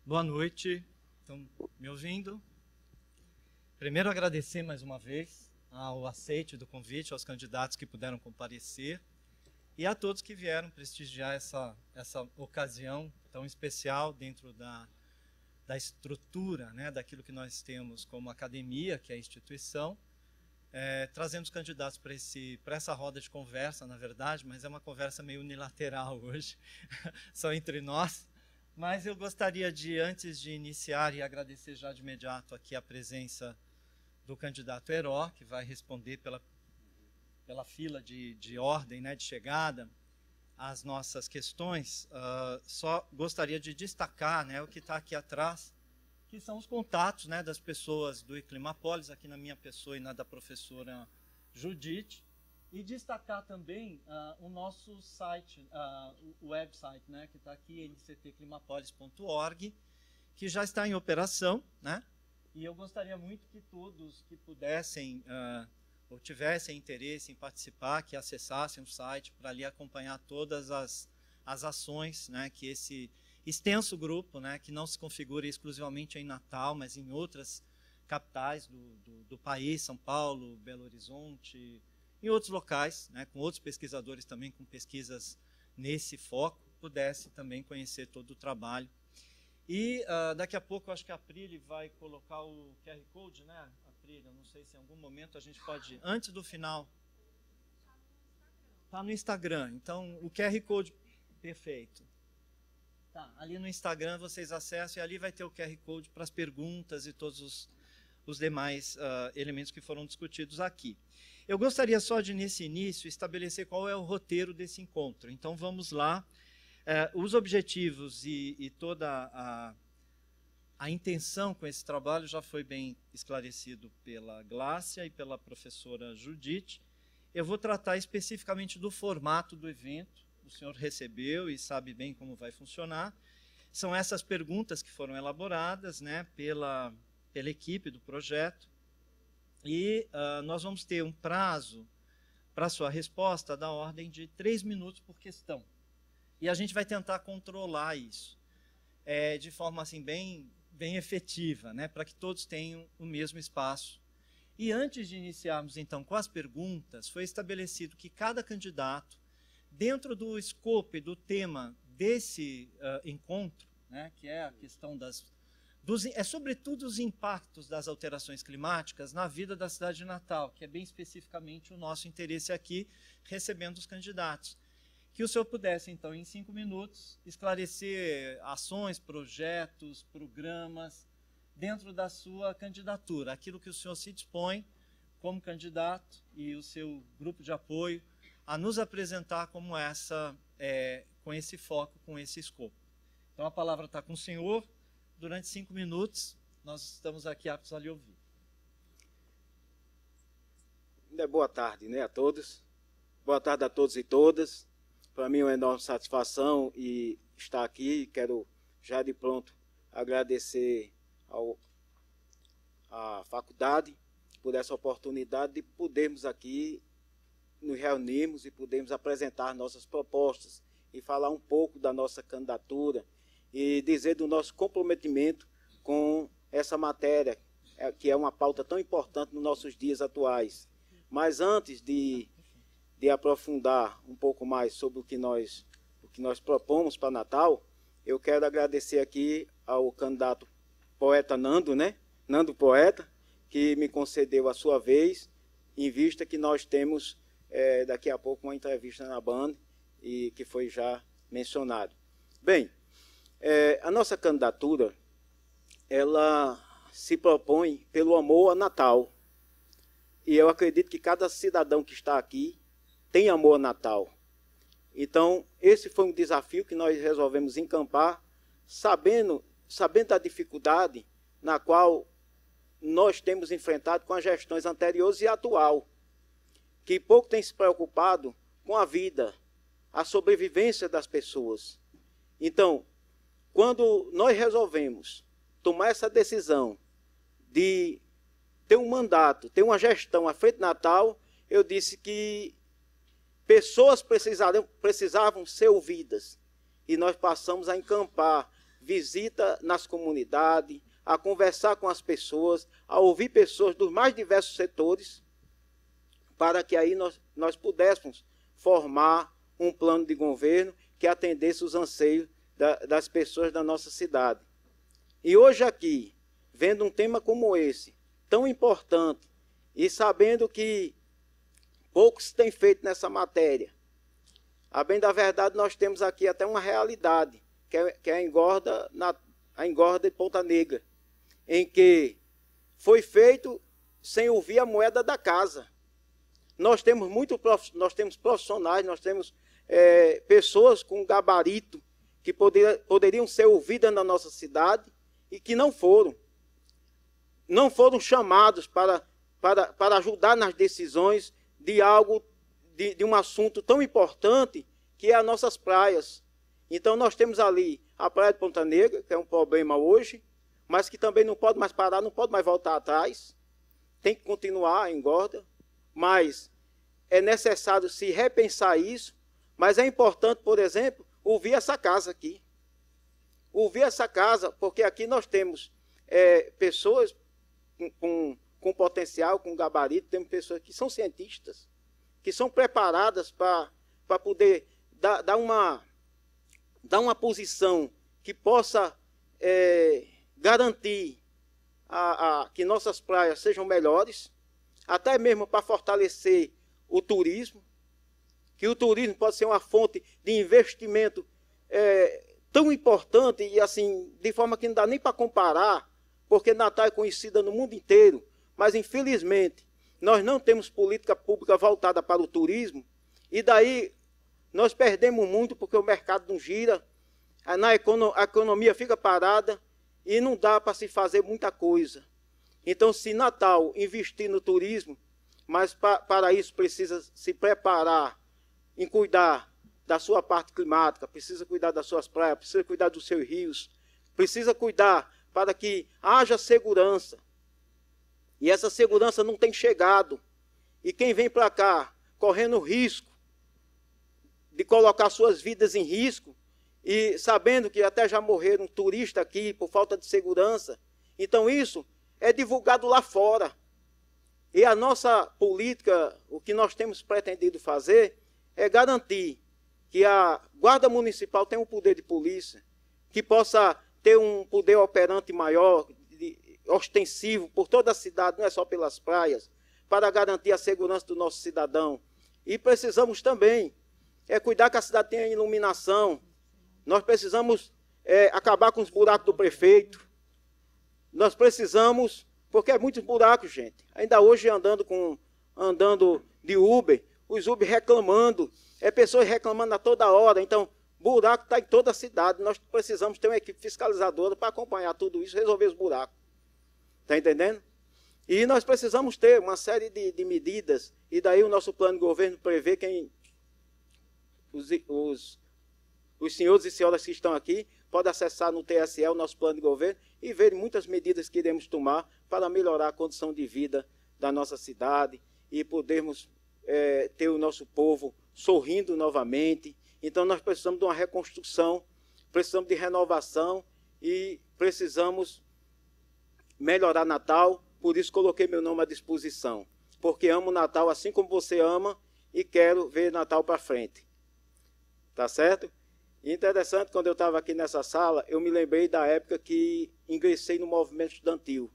Boa noite, estão me ouvindo? Primeiro agradecer mais uma vez ao aceite do convite, aos candidatos que puderam comparecer e a todos que vieram prestigiar essa ocasião tão especial dentro da estrutura, né, daquilo que nós temos como academia, que é a instituição, trazendo os candidatos para essa roda de conversa, na verdade, mas é uma conversa meio unilateral hoje, só entre nós. Mas eu gostaria de, antes de iniciar, e agradecer já de imediato aqui a presença do candidato Heró, que vai responder pela fila de ordem, né, de chegada, às nossas questões. Só gostaria de destacar, né, o que está aqui atrás, que são os contatos, né, das pessoas do Iclimapolis, aqui na minha pessoa e na da professora Judite, e destacar também o nosso site, o website, né, que está aqui, nctclimapolis.org, que já está em operação, né, e eu gostaria muito que todos que pudessem ou tivessem interesse em participar, que acessassem o site para ali acompanhar todas as ações, né, que esse extenso grupo, né, que não se configura exclusivamente em Natal, mas em outras capitais do país, São Paulo, Belo Horizonte, em outros locais, né, com outros pesquisadores também com pesquisas nesse foco, pudesse também conhecer todo o trabalho. E daqui a pouco, eu acho que a Aprília vai colocar o QR Code, né, Aprília? Não sei se em algum momento a gente pode, antes do final. Está no Instagram, então o QR Code, perfeito. Tá, ali no Instagram vocês acessam e ali vai ter o QR Code para as perguntas e todos os demais elementos que foram discutidos aqui. Eu gostaria só de, nesse início, estabelecer qual é o roteiro desse encontro. Então, vamos lá. Os objetivos e toda a intenção com esse trabalho já foi bem esclarecido pela Glácia e pela professora Judite. Eu vou tratar especificamente do formato do evento. O senhor recebeu e sabe bem como vai funcionar. São essas perguntas que foram elaboradas, né, pela equipe do projeto. E nós vamos ter um prazo para a sua resposta da ordem de 3 minutos por questão. E a gente vai tentar controlar isso de forma assim, bem efetiva, né, para que todos tenham o mesmo espaço. E antes de iniciarmos, então, com as perguntas, foi estabelecido que cada candidato, dentro do escopo e do tema desse encontro, né, que é a questão sobretudo os impactos das alterações climáticas na vida da cidade de Natal, que é bem especificamente o nosso interesse aqui, recebendo os candidatos. Que o senhor pudesse, então, em 5 minutos, esclarecer ações, projetos, programas, dentro da sua candidatura, aquilo que o senhor se dispõe como candidato e o seu grupo de apoio a nos apresentar como com esse foco, com esse escopo. Então, a palavra está com o senhor. Durante 5 minutos, nós estamos aqui aptos a lhe ouvir. Boa tarde, né, a todos. Boa tarde a todos e todas. Para mim é uma enorme satisfação estar aqui. Quero, já de pronto, agradecer à faculdade por essa oportunidade de podermos aqui nos reunirmos e podermos apresentar nossas propostas e falar um pouco da nossa candidatura e dizer do nosso comprometimento com essa matéria, que é uma pauta tão importante nos nossos dias atuais. Mas antes de aprofundar um pouco mais sobre o que nós propomos para Natal, eu quero agradecer aqui ao candidato poeta Nando, né? Nando Poeta, que me concedeu a sua vez, em vista que nós temos daqui a pouco uma entrevista na Band, e que foi já mencionado. Bem, a nossa candidatura, ela se propõe pelo amor a Natal. E eu acredito que cada cidadão que está aqui tem amor a Natal. Então, esse foi um desafio que nós resolvemos encampar, sabendo da dificuldade na qual nós temos enfrentado com as gestões anteriores e atual, que pouco tem se preocupado com a vida, a sobrevivência das pessoas. Então, quando nós resolvemos tomar essa decisão de ter um mandato, ter uma gestão à frente de Natal, eu disse que pessoas precisavam ser ouvidas. E nós passamos a encampar visita nas comunidades, a conversar com as pessoas, a ouvir pessoas dos mais diversos setores, para que aí nós pudéssemos formar um plano de governo que atendesse os anseios das pessoas da nossa cidade. E hoje aqui, vendo um tema como esse, tão importante, e sabendo que pouco se tem feito nessa matéria, a bem da verdade nós temos aqui até uma realidade, que é a engorda de Ponta Negra, em que foi feito sem ouvir a moeda da casa. Nós temos profissionais, nós temos pessoas com gabarito que poderiam ser ouvidas na nossa cidade e que não foram chamados para ajudar nas decisões de algo, de um assunto tão importante que é as nossas praias. Então nós temos ali a Praia de Ponta Negra, que é um problema hoje, mas que também não pode mais parar, não pode mais voltar atrás, tem que continuar a engorda, mas é necessário se repensar isso, mas é importante, por exemplo, ouvir essa casa aqui. Ouvir essa casa, porque aqui nós temos pessoas com potencial, com gabarito, temos pessoas que são cientistas, que são preparadas para poder dar uma posição que possa garantir que nossas praias sejam melhores, até mesmo para fortalecer o turismo, que o turismo pode ser uma fonte de investimento tão importante e assim, de forma que não dá nem para comparar, porque Natal é conhecida no mundo inteiro, mas infelizmente nós não temos política pública voltada para o turismo, e daí nós perdemos muito porque o mercado não gira, a economia fica parada e não dá para se fazer muita coisa. Então, se Natal investir no turismo, mas para isso precisa se preparar em cuidar da sua parte climática, precisa cuidar das suas praias, precisa cuidar dos seus rios, precisa cuidar para que haja segurança. E essa segurança não tem chegado. E quem vem para cá correndo risco de colocar suas vidas em risco, e sabendo que até já morreram turistas aqui por falta de segurança, então isso é divulgado lá fora. E a nossa política, o que nós temos pretendido fazer, é garantir que a Guarda Municipal tenha um poder de polícia, que possa ter um poder operante maior, ostensivo, por toda a cidade, não é só pelas praias, para garantir a segurança do nosso cidadão. E precisamos também cuidar que a cidade tenha iluminação. Nós precisamos acabar com os buracos do prefeito. Nós precisamos, porque é muitos buracos, gente. Ainda hoje andando de Uber, os Uber reclamando, pessoas reclamando a toda hora. Então, buraco está em toda a cidade. Nós precisamos ter uma equipe fiscalizadora para acompanhar tudo isso, resolver os buracos. Está entendendo? E nós precisamos ter uma série de medidas, e daí o nosso plano de governo prevê os senhores e senhoras que estão aqui podem acessar no TSE o nosso plano de governo e ver muitas medidas que iremos tomar para melhorar a condição de vida da nossa cidade e podermos ter o nosso povo sorrindo novamente. Então nós precisamos de uma reconstrução, precisamos de renovação e precisamos melhorar Natal. Por isso coloquei meu nome à disposição, porque amo Natal assim como você ama e quero ver Natal para frente. Tá certo? E interessante, quando eu estava aqui nessa sala, eu me lembrei da época que ingressei no movimento estudantil.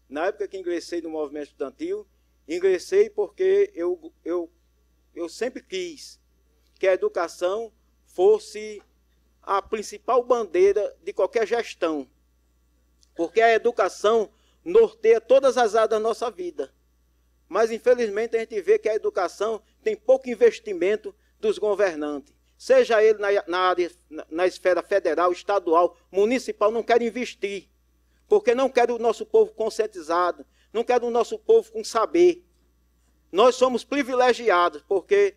Na época que ingressei no movimento estudantil, ingressei porque eu sempre quis que a educação fosse a principal bandeira de qualquer gestão, porque a educação norteia todas as áreas da nossa vida. Mas, infelizmente, a gente vê que a educação tem pouco investimento dos governantes. Seja ele na esfera federal, estadual, municipal, não quer investir, porque não quer o nosso povo conscientizado, não quer o nosso povo com saber. Nós somos privilegiados, porque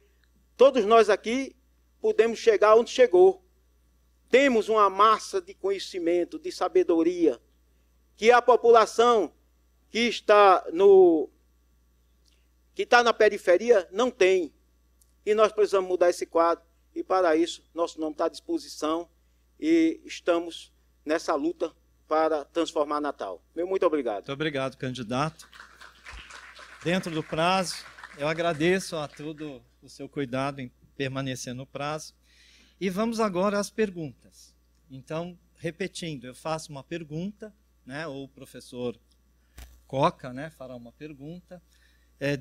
todos nós aqui podemos chegar onde chegou. Temos uma massa de conhecimento, de sabedoria, que a população que está na periferia não tem. E nós precisamos mudar esse quadro. E para isso, nosso nome está à disposição e estamos nessa luta para transformar Natal. Meu muito obrigado. Muito obrigado, candidato. Dentro do prazo, eu agradeço a todo o seu cuidado em permanecer no prazo. E vamos agora às perguntas. Então, repetindo, eu faço uma pergunta, né, ou o professor Coca, né, fará uma pergunta,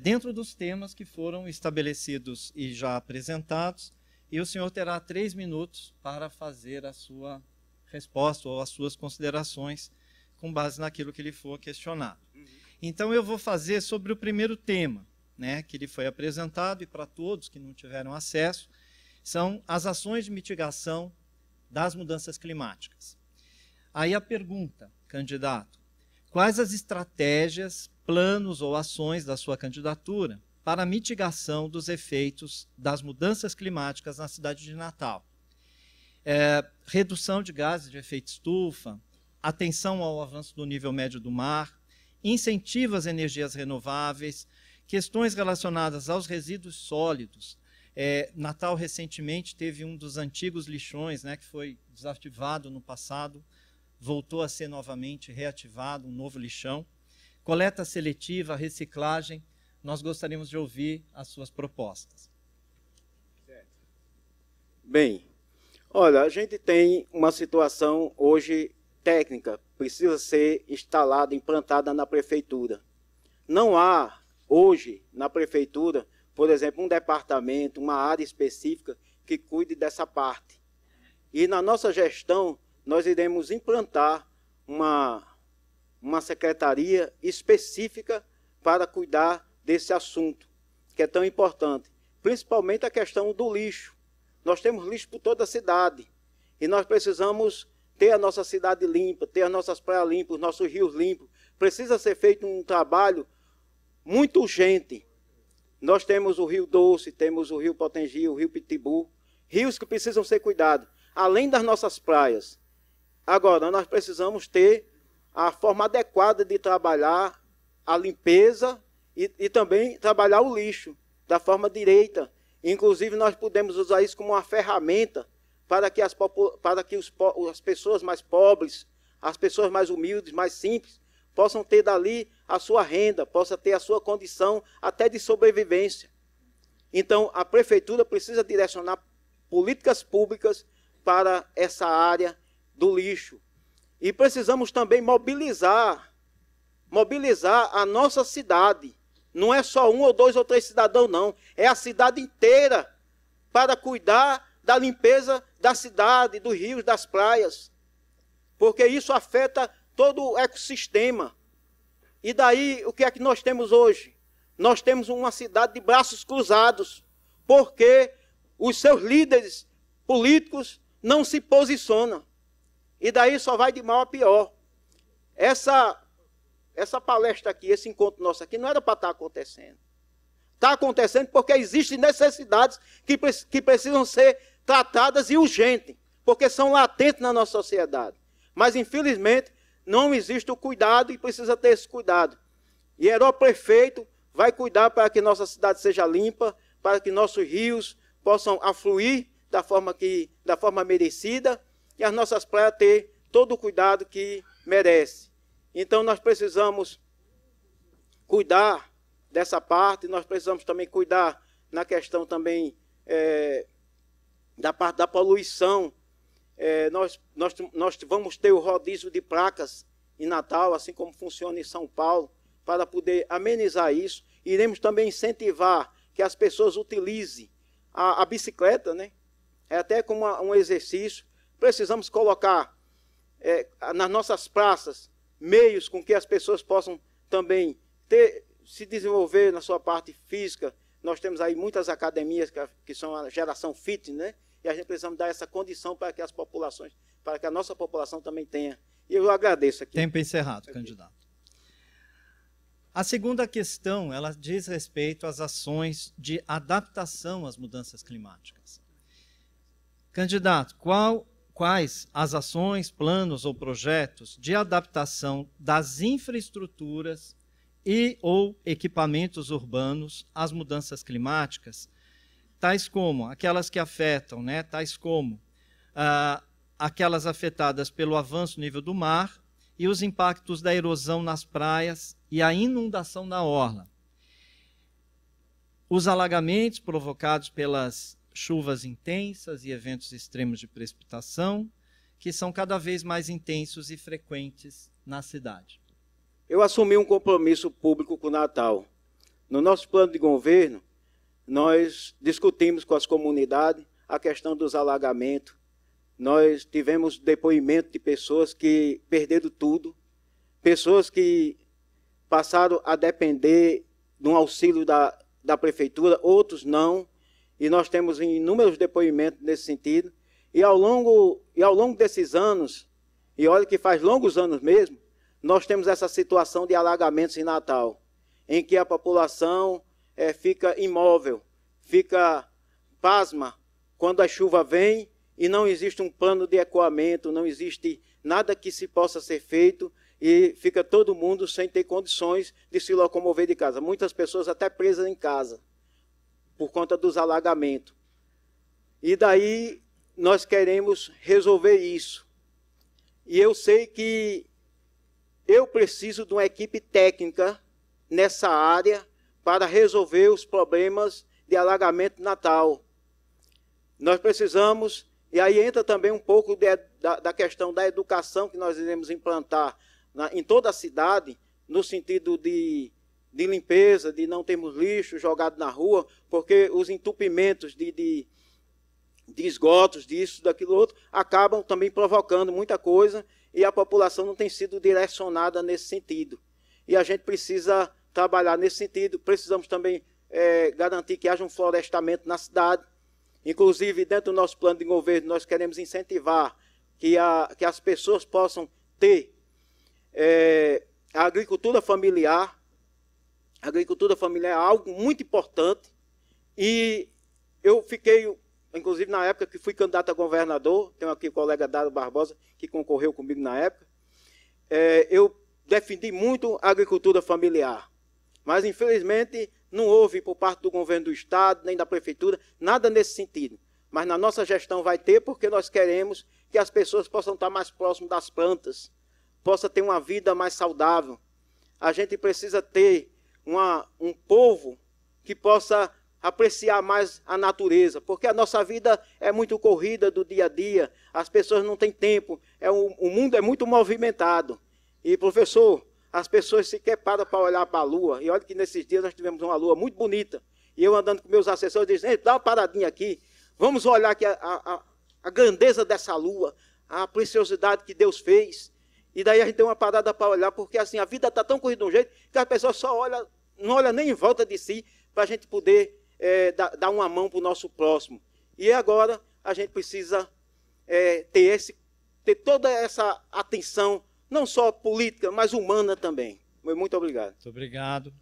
dentro dos temas que foram estabelecidos e já apresentados, e o senhor terá 3 minutos para fazer a sua resposta ou as suas considerações com base naquilo que lhe for questionado. Então, eu vou fazer sobre o primeiro tema, né, que lhe foi apresentado, e para todos que não tiveram acesso, são as ações de mitigação das mudanças climáticas. Aí a pergunta, candidato, quais as estratégias, planos ou ações da sua candidatura para a mitigação dos efeitos das mudanças climáticas na cidade de Natal? Redução de gases de efeito estufa, atenção ao avanço do nível médio do mar, incentivo às energias renováveis, questões relacionadas aos resíduos sólidos. Natal recentemente teve um dos antigos lixões, né, que foi desativado no passado, voltou a ser novamente reativado, um novo lixão. Coleta seletiva, reciclagem, nós gostaríamos de ouvir as suas propostas. Bem, olha, a gente tem uma situação hoje técnica, precisa ser instalada, implantada na prefeitura. Não há hoje na prefeitura, por exemplo, um departamento, uma área específica que cuide dessa parte. E na nossa gestão, nós iremos implantar uma secretaria específica para cuidar desse assunto, que é tão importante. Principalmente a questão do lixo. Nós temos lixo por toda a cidade. E nós precisamos ter a nossa cidade limpa, ter as nossas praias limpas, os nossos rios limpos. Precisa ser feito um trabalho muito urgente. Nós temos o Rio Doce, temos o Rio Potengi, o Rio Pitbull, rios que precisam ser cuidados, além das nossas praias. Agora, nós precisamos ter a forma adequada de trabalhar a limpeza e também trabalhar o lixo da forma direita. Inclusive, nós podemos usar isso como uma ferramenta para que as pessoas mais pobres, as pessoas mais humildes, mais simples, possam ter dali a sua renda, possa ter a sua condição até de sobrevivência. Então, a prefeitura precisa direcionar políticas públicas para essa área do lixo. E precisamos também mobilizar a nossa cidade. Não é só 1 ou 2 ou 3 cidadãos, não. É a cidade inteira para cuidar da limpeza da cidade, dos rios, das praias. Porque isso afeta todo o ecossistema. E daí, o que é que nós temos hoje? Nós temos uma cidade de braços cruzados, porque os seus líderes políticos não se posicionam. E daí só vai de mal a pior. Essa palestra aqui, esse encontro nosso aqui, não era para estar acontecendo. Está acontecendo porque existem necessidades que precisam ser tratadas e urgentes, porque são latentes na nossa sociedade. Mas, infelizmente, não existe o cuidado e precisa ter esse cuidado. E o prefeito vai cuidar para que nossa cidade seja limpa, para que nossos rios possam afluir da forma merecida e as nossas praias ter todo o cuidado que merece. Então, nós precisamos cuidar dessa parte, nós precisamos também cuidar na questão também da parte da poluição. Nós vamos ter o rodízio de placas em Natal, assim como funciona em São Paulo, para poder amenizar isso. Iremos também incentivar que as pessoas utilizem a bicicleta, né? É até como um exercício. Precisamos colocar nas nossas praças meios com que as pessoas possam também se desenvolver na sua parte física. Nós temos aí muitas academias que são a geração fitness, né? E a gente precisa dar essa condição para que para que a nossa população também tenha. E eu agradeço aqui. Tempo encerrado, candidato. A segunda questão, ela diz respeito às ações de adaptação às mudanças climáticas. Candidato, quais as ações, planos ou projetos de adaptação das infraestruturas e ou equipamentos urbanos às mudanças climáticas, tais como aquelas que afetam, né, tais como aquelas afetadas pelo avanço do nível do mar e os impactos da erosão nas praias e a inundação na orla. Os alagamentos provocados pelas chuvas intensas e eventos extremos de precipitação, que são cada vez mais intensos e frequentes na cidade. Eu assumi um compromisso público com o Natal. No nosso plano de governo, nós discutimos com as comunidades a questão dos alagamentos. Nós tivemos depoimento de pessoas que perderam tudo, pessoas que passaram a depender de um auxílio da prefeitura, outros não, e nós temos inúmeros depoimentos nesse sentido. E ao longo desses anos, e olha que faz longos anos mesmo, nós temos essa situação de alagamentos em Natal, em que a população fica imóvel, fica pasma quando a chuva vem e não existe um plano de escoamento, não existe nada que se possa ser feito e fica todo mundo sem ter condições de se locomover de casa. Muitas pessoas até presas em casa por conta dos alagamentos. E daí nós queremos resolver isso. E eu sei que eu preciso de uma equipe técnica nessa área para resolver os problemas de alagamento Natal. Nós precisamos, e aí entra também um pouco da questão da educação que nós iremos implantar em toda a cidade, no sentido de limpeza, de não termos lixo jogado na rua, porque os entupimentos de esgotos, disso, daquilo outro, acabam também provocando muita coisa e a população não tem sido direcionada nesse sentido. E a gente precisa trabalhar nesse sentido. Precisamos também garantir que haja um florestamento na cidade. Inclusive, dentro do nosso plano de governo, nós queremos incentivar que as pessoas possam ter a agricultura familiar. A agricultura familiar é algo muito importante. E eu fiquei, inclusive na época que fui candidato a governador, tenho aqui o colega Dário Barbosa, que concorreu comigo na época, eu defendi muito a agricultura familiar. Mas, infelizmente, não houve por parte do governo do Estado, nem da Prefeitura, nada nesse sentido. Mas na nossa gestão vai ter, porque nós queremos que as pessoas possam estar mais próximas das plantas, possam ter uma vida mais saudável. A gente precisa ter um povo que possa apreciar mais a natureza, porque a nossa vida é muito corrida do dia a dia, as pessoas não têm tempo, o mundo é muito movimentado. E, professor, as pessoas sequer param para olhar para a lua, e olha que nesses dias nós tivemos uma lua muito bonita, e eu andando com meus assessores, dizendo, dá uma paradinha aqui, vamos olhar aqui a grandeza dessa lua, a preciosidade que Deus fez, e daí a gente tem uma parada para olhar, porque assim, a vida está tão corrida de um jeito, que as pessoas só olham, não olham nem em volta de si, para a gente poder dar uma mão para o nosso próximo. E agora a gente precisa ter toda essa atenção, não só política, mas humana também. Muito obrigado. Muito obrigado.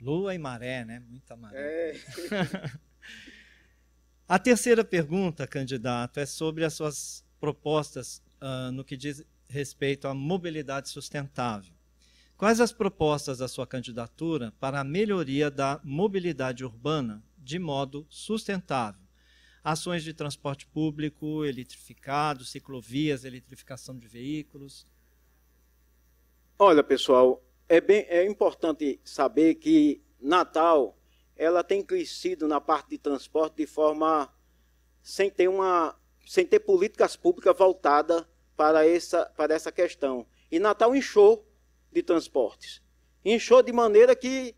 Lua e maré, né? Muita maré. A terceira pergunta, candidato, é sobre as suas propostas no que diz respeito à mobilidade sustentável. Quais as propostas da sua candidatura para a melhoria da mobilidade urbana de modo sustentável? Ações de transporte público, eletrificado, ciclovias, eletrificação de veículos. Olha, pessoal, é importante saber que Natal ela tem crescido na parte de transporte de forma sem ter políticas públicas voltadas para essa questão. E Natal inchou de transportes. Inchou de maneira que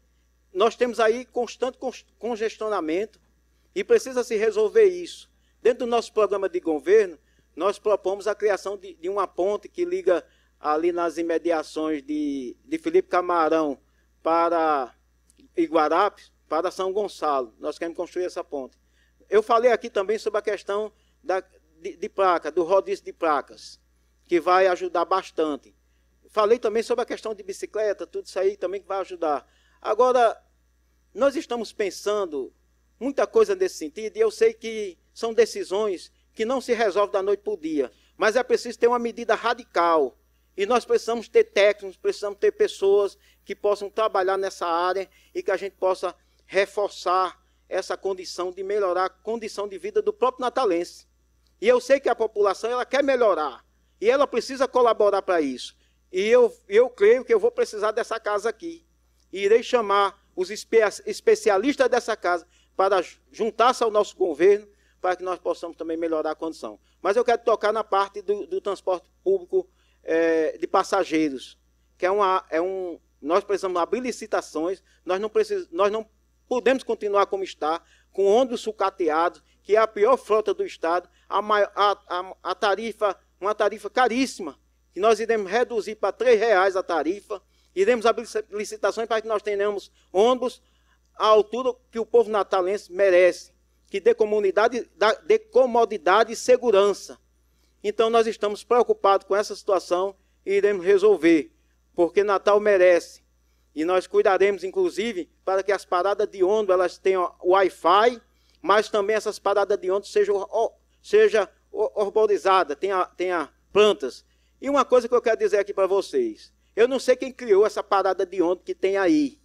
nós temos aí constante congestionamento e precisa se resolver isso. Dentro do nosso programa de governo, nós propomos a criação de uma ponte que liga ali nas imediações de Felipe Camarão para Iguarapes, para São Gonçalo. Nós queremos construir essa ponte. Eu falei aqui também sobre a questão de placa, do rodízio de placas, que vai ajudar bastante. Falei também sobre a questão de bicicleta, tudo isso aí também que vai ajudar. Agora, nós estamos pensando muita coisa nesse sentido, e eu sei que são decisões que não se resolvem da noite para o dia, mas é preciso ter uma medida radical. E nós precisamos ter técnicos, precisamos ter pessoas que possam trabalhar nessa área e que a gente possa reforçar essa condição de melhorar a condição de vida do próprio natalense. E eu sei que a população ela quer melhorar. E ela precisa colaborar para isso. E eu creio que eu vou precisar dessa casa aqui. E irei chamar os especialistas dessa casa para juntar-se ao nosso governo, para que nós possamos também melhorar a condição. Mas eu quero tocar na parte do transporte público de passageiros, que nós precisamos abrir licitações, nós não podemos continuar como está, com ônibus sucateados, que é a pior frota do Estado, uma tarifa caríssima, que nós iremos reduzir para R$3 a tarifa, iremos abrir licitações para que nós tenhamos ônibus à altura que o povo natalense merece, que dê comodidade e segurança. Então nós estamos preocupados com essa situação e iremos resolver, porque Natal merece. E nós cuidaremos, inclusive, para que as paradas de ônibus elas tenham Wi-Fi, mas também essas paradas de ônibus sejam arborizadas, tenha plantas. E uma coisa que eu quero dizer aqui para vocês, eu não sei quem criou essa parada de ônibus que tem aí,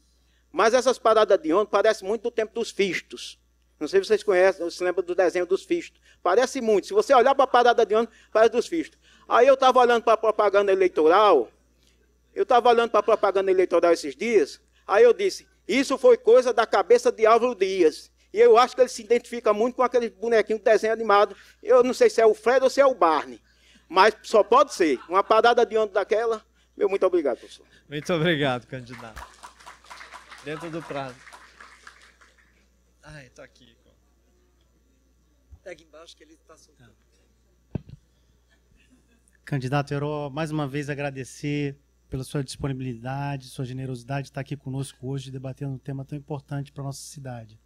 mas essas paradas de ônibus parecem muito do tempo dos fistos. Não sei se vocês conhecem, se lembram do desenho dos fistos. Parece muito. Se você olhar para a parada de ônibus, parece dos fistos. Aí eu estava olhando para a propaganda eleitoral, esses dias, aí eu disse, isso foi coisa da cabeça de Álvaro Dias. E eu acho que ele se identifica muito com aquele bonequinho de desenho animado. Eu não sei se é o Fred ou se é o Barney. Mas só pode ser. Uma parada de ônibus daquela. Meu muito obrigado, professor. Muito obrigado, candidato. Dentro do prazo. Ai, tá aqui. Pega embaixo que ele está soltando. Candidato Herói, mais uma vez agradecer pela sua disponibilidade, sua generosidade de estar aqui conosco hoje, debatendo um tema tão importante para a nossa cidade.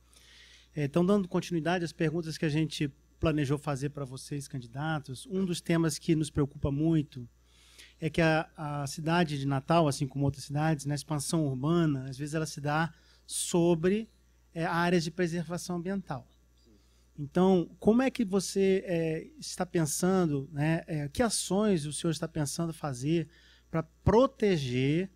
Então, dando continuidade às perguntas que a gente planejou fazer para vocês, candidatos, um dos temas que nos preocupa muito é que a cidade de Natal, assim como outras cidades, na expansão urbana, às vezes ela se dá sobre áreas de preservação ambiental. Então, como é que você está pensando, né, que ações o senhor está pensando fazer para proteger,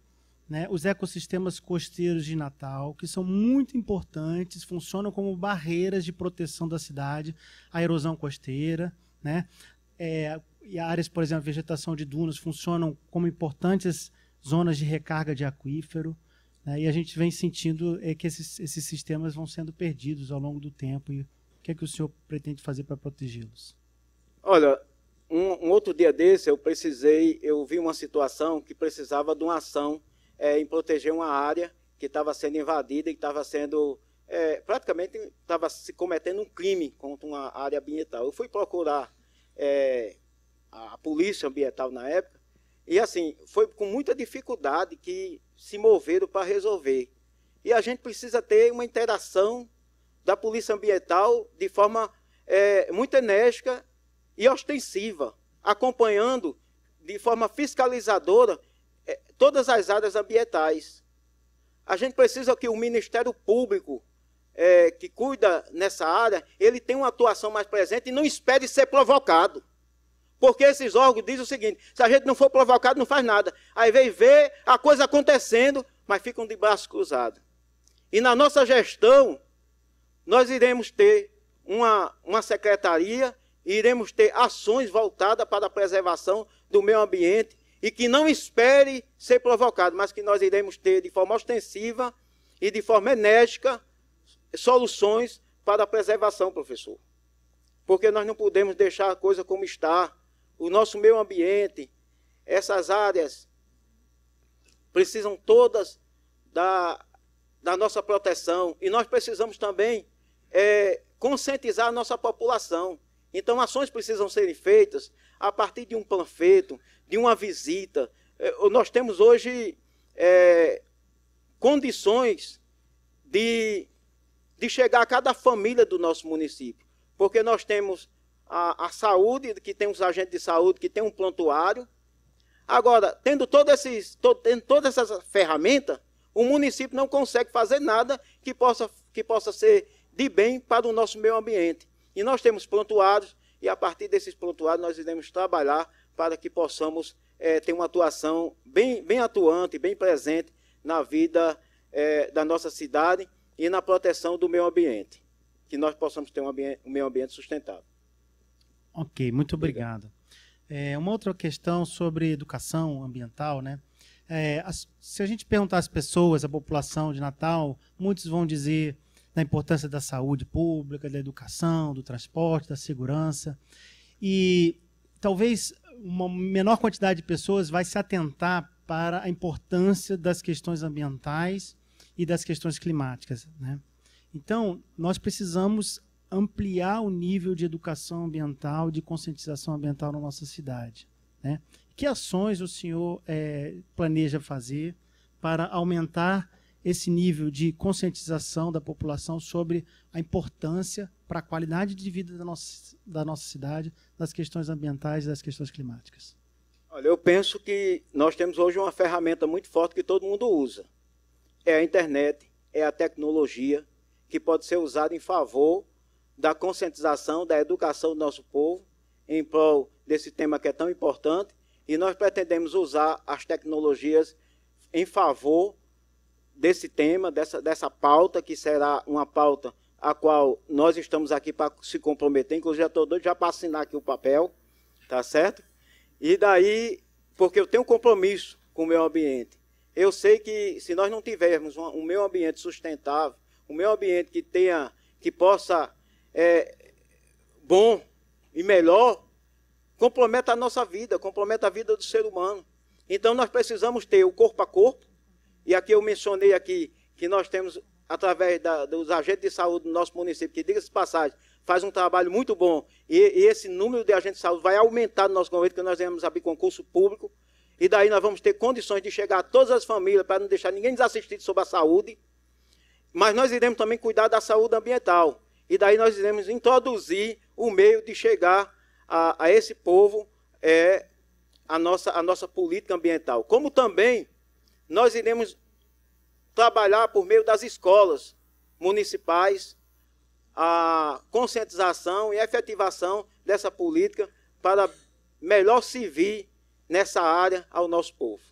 né, os ecossistemas costeiros de Natal, que são muito importantes, funcionam como barreiras de proteção da cidade, a erosão costeira, né, e áreas, por exemplo, a vegetação de dunas funcionam como importantes zonas de recarga de aquífero, né, e a gente vem sentindo que esses sistemas vão sendo perdidos ao longo do tempo. E o que é que o senhor pretende fazer para protegê-los? Olha, um outro dia desse eu vi uma situação que precisava de uma ação em proteger uma área que estava sendo invadida e estava sendo, praticamente estava se cometendo um crime contra uma área ambiental. Eu fui procurar a polícia ambiental na época e assim, foi com muita dificuldade que se moveram para resolver. E a gente precisa ter uma interação da polícia ambiental de forma muito enérgica e ostensiva, acompanhando de forma fiscalizadora todas as áreas ambientais. A gente precisa que o Ministério Público, que cuida nessa área, ele tenha uma atuação mais presente e não espere ser provocado. Porque esses órgãos dizem o seguinte, se a gente não for provocado, não faz nada. Aí vem ver a coisa acontecendo, mas ficam de braços cruzados. E na nossa gestão, nós iremos ter uma secretaria e iremos ter ações voltadas para a preservação do meio ambiente e que não espere ser provocado, mas que nós iremos ter de forma ostensiva e de forma enérgica soluções para a preservação, professor. Porque nós não podemos deixar a coisa como está. O nosso meio ambiente, essas áreas precisam todas da nossa proteção e nós precisamos também conscientizar a nossa população. Então, ações precisam ser feitas a partir de um panfleto, de uma visita. Nós temos hoje condições de chegar a cada família do nosso município, porque nós temos a saúde, que tem os agentes de saúde, que tem um prontuário. Agora, tendo todas essas ferramentas, o município não consegue fazer nada que possa ser de bem para o nosso meio ambiente. E nós temos prontuários, e a partir desses prontuários nós iremos trabalhar para que possamos ter uma atuação bem atuante, bem presente na vida da nossa cidade e na proteção do meio ambiente, que nós possamos ter um meio ambiente sustentável. Ok, muito obrigado. Uma outra questão sobre educação ambiental, né? Se a gente perguntar às pessoas, à população de Natal, muitos vão dizer da importância da saúde pública, da educação, do transporte, da segurança. E talvez uma menor quantidade de pessoas vai se atentar para a importância das questões ambientais e das questões climáticas, né? Então, nós precisamos ampliar o nível de educação ambiental, de conscientização ambiental na nossa cidade, né? Que ações o senhor planeja fazer para aumentar esse nível de conscientização da população sobre a importância para a qualidade de vida da nossa cidade, das questões ambientais e das questões climáticas? Olha, eu penso que nós temos hoje uma ferramenta muito forte que todo mundo usa. É a internet, é a tecnologia, que pode ser usada em favor da conscientização, da educação do nosso povo, em prol desse tema que é tão importante, e nós pretendemos usar as tecnologias em favor desse tema, dessa pauta, que será uma pauta a qual nós estamos aqui para se comprometer, inclusive já estou doido já para assinar aqui o papel, tá certo? E daí, porque eu tenho um compromisso com o meio ambiente. Eu sei que se nós não tivermos um meio ambiente sustentável, um meio ambiente que possa bom e melhor, compromete a nossa vida, compromete a vida do ser humano. Então nós precisamos ter o corpo a corpo, e aqui eu mencionei aqui que nós temos, através dos agentes de saúde do nosso município, que, diga-se de passagem, faz um trabalho muito bom, e esse número de agentes de saúde vai aumentar no nosso governo, porque nós vamos abrir concurso público, e daí nós vamos ter condições de chegar a todas as famílias, para não deixar ninguém desassistido sobre a saúde, mas nós iremos também cuidar da saúde ambiental, e daí nós iremos introduzir o meio de chegar a esse povo a nossa política ambiental. Como também nós iremos trabalhar por meio das escolas municipais a conscientização e efetivação dessa política para melhor servir nessa área ao nosso povo.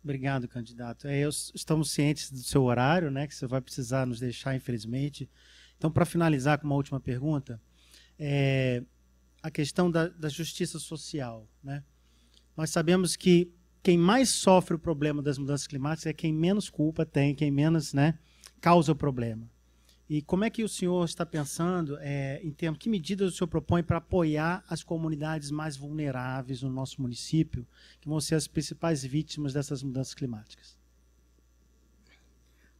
Obrigado, candidato. Estamos cientes do seu horário, né, que você vai precisar nos deixar, infelizmente. Então, para finalizar com uma última pergunta, a questão da justiça social, né? Nós sabemos que quem mais sofre o problema das mudanças climáticas é quem menos culpa tem, quem menos, né, causa o problema. E como é que o senhor está pensando, em termos, que medidas o senhor propõe para apoiar as comunidades mais vulneráveis no nosso município, que vão ser as principais vítimas dessas mudanças climáticas?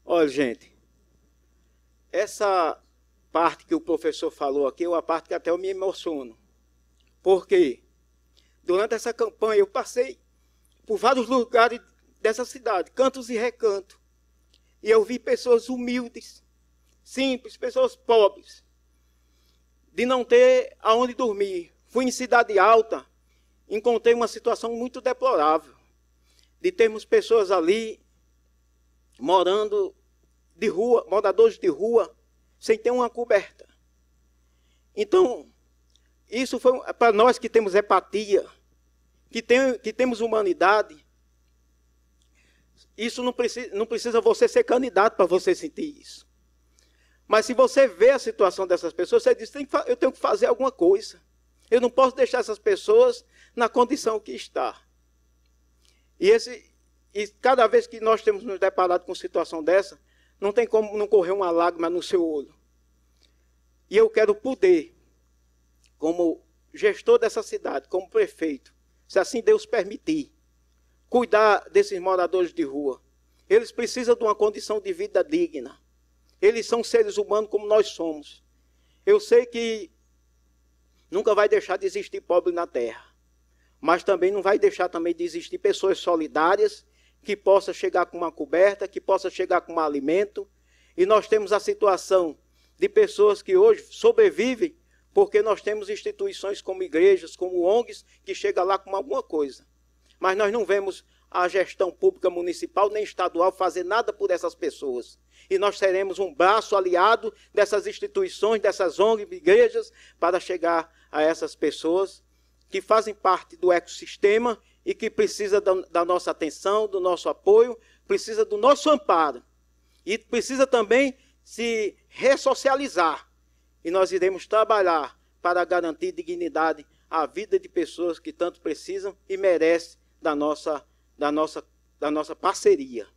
Olha, gente, essa parte que o professor falou aqui é uma parte que até eu me emociono. Por quê? Durante essa campanha eu passei por vários lugares dessa cidade, cantos e recantos, e eu vi pessoas humildes, simples, pessoas pobres, de não ter aonde dormir. Fui em cidade alta, encontrei uma situação muito deplorável, de termos pessoas ali morando de rua, moradores de rua, sem ter uma coberta. Então, isso foi para nós que temos empatia, que temos humanidade. Isso não precisa você ser candidato para você sentir isso. Mas se você vê a situação dessas pessoas, você diz, eu tenho que fazer alguma coisa. Eu não posso deixar essas pessoas na condição que está. E cada vez que nós temos nos deparado com situação dessa, não tem como não correr uma lágrima no seu olho. E eu quero poder, como gestor dessa cidade, como prefeito, se assim Deus permitir, cuidar desses moradores de rua. Eles precisam de uma condição de vida digna. Eles são seres humanos como nós somos. Eu sei que nunca vai deixar de existir pobre na terra, mas também não vai deixar também de existir pessoas solidárias que possam chegar com uma coberta, que possam chegar com um alimento. E nós temos a situação de pessoas que hoje sobrevivem porque nós temos instituições como igrejas, como ONGs, que chegam lá com alguma coisa. Mas nós não vemos a gestão pública municipal nem estadual fazer nada por essas pessoas. E nós seremos um braço aliado dessas instituições, dessas ONGs, igrejas, para chegar a essas pessoas que fazem parte do ecossistema e que precisa da nossa atenção, do nosso apoio, precisa do nosso amparo. E precisa também se ressocializar. E nós iremos trabalhar para garantir dignidade à vida de pessoas que tanto precisam e merecem da nossa parceria.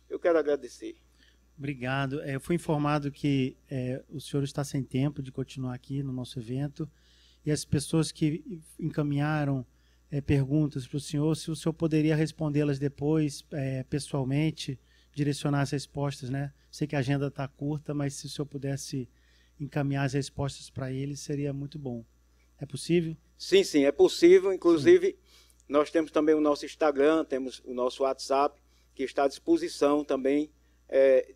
Eu quero agradecer. Obrigado. Eu fui informado que o senhor está sem tempo de continuar aqui no nosso evento, e as pessoas que encaminharam perguntas para o senhor, se o senhor poderia respondê-las depois, pessoalmente, direcionar as respostas, né? Sei que a agenda está curta, mas se o senhor pudesse encaminhar as respostas para eles, seria muito bom. É possível? Sim, sim, é possível. Inclusive, nós temos também o nosso Instagram, temos o nosso WhatsApp, que está à disposição também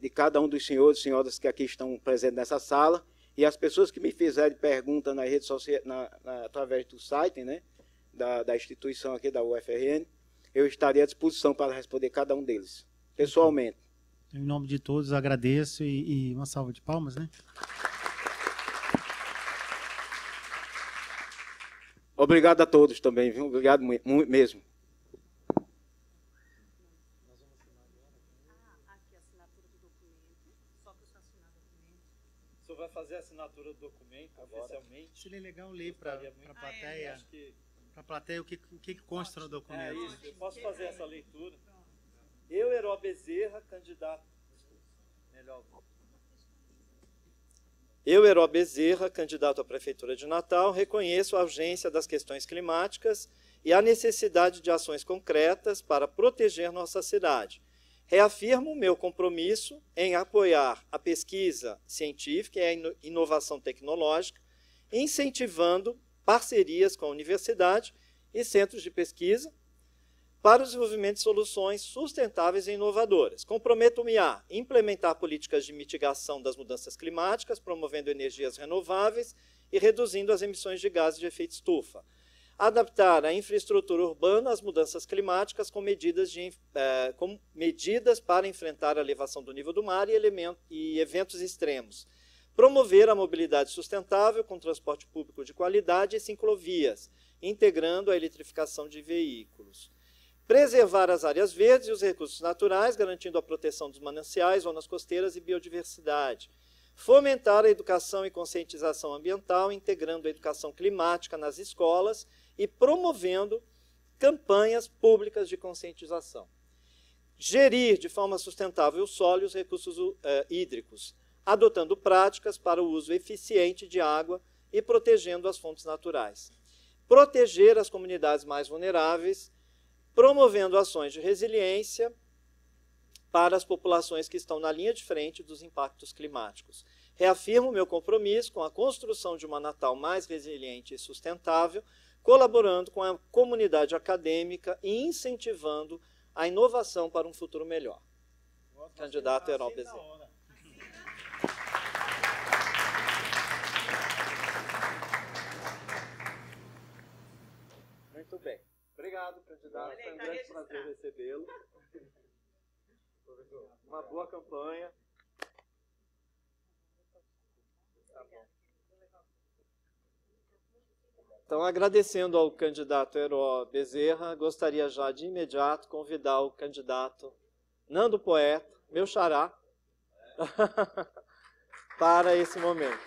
de cada um dos senhores e senhoras que aqui estão presentes nessa sala. E as pessoas que me fizerem pergunta nas redes sociais, através do site, né, da instituição aqui, da UFRN, eu estaria à disposição para responder cada um deles, pessoalmente. Em nome de todos, agradeço e uma salva de palmas, né? Obrigado a todos também, viu? Obrigado mesmo. O senhor vai fazer a assinatura do documento oficialmente? Seria legal ler para a plateia, para a plateia o que consta no documento. Isso, eu posso fazer essa leitura. Eu, Heró Bezerra, candidato... Melhor. Eu, Heró Bezerra, candidato à Prefeitura de Natal, reconheço a urgência das questões climáticas e a necessidade de ações concretas para proteger nossa cidade. Reafirmo o meu compromisso em apoiar a pesquisa científica e a inovação tecnológica, incentivando parcerias com a universidade e centros de pesquisa para o desenvolvimento de soluções sustentáveis e inovadoras. Comprometo-me a implementar políticas de mitigação das mudanças climáticas, promovendo energias renováveis e reduzindo as emissões de gases de efeito estufa. Adaptar a infraestrutura urbana às mudanças climáticas com medidas para enfrentar a elevação do nível do mar e eventos extremos. Promover a mobilidade sustentável com transporte público de qualidade e ciclovias, integrando a eletrificação de veículos. Preservar as áreas verdes e os recursos naturais, garantindo a proteção dos mananciais, zonas costeiras e biodiversidade. Fomentar a educação e conscientização ambiental, integrando a educação climática nas escolas e promovendo campanhas públicas de conscientização. Gerir de forma sustentável o solo e os recursos hídricos, adotando práticas para o uso eficiente de água e protegendo as fontes naturais. Proteger as comunidades mais vulneráveis, promovendo ações de resiliência para as populações que estão na linha de frente dos impactos climáticos. Reafirmo meu compromisso com a construção de uma Natal mais resiliente e sustentável, colaborando com a comunidade acadêmica e incentivando a inovação para um futuro melhor. Candidato Heró Bezerra. Muito bem. Obrigado, candidato. Foi um grande prazer recebê-lo. Uma boa campanha. Tá bom. Então, agradecendo ao candidato Heró Bezerra, gostaria já de imediato convidar o candidato Nando Poeta, meu xará, para esse momento.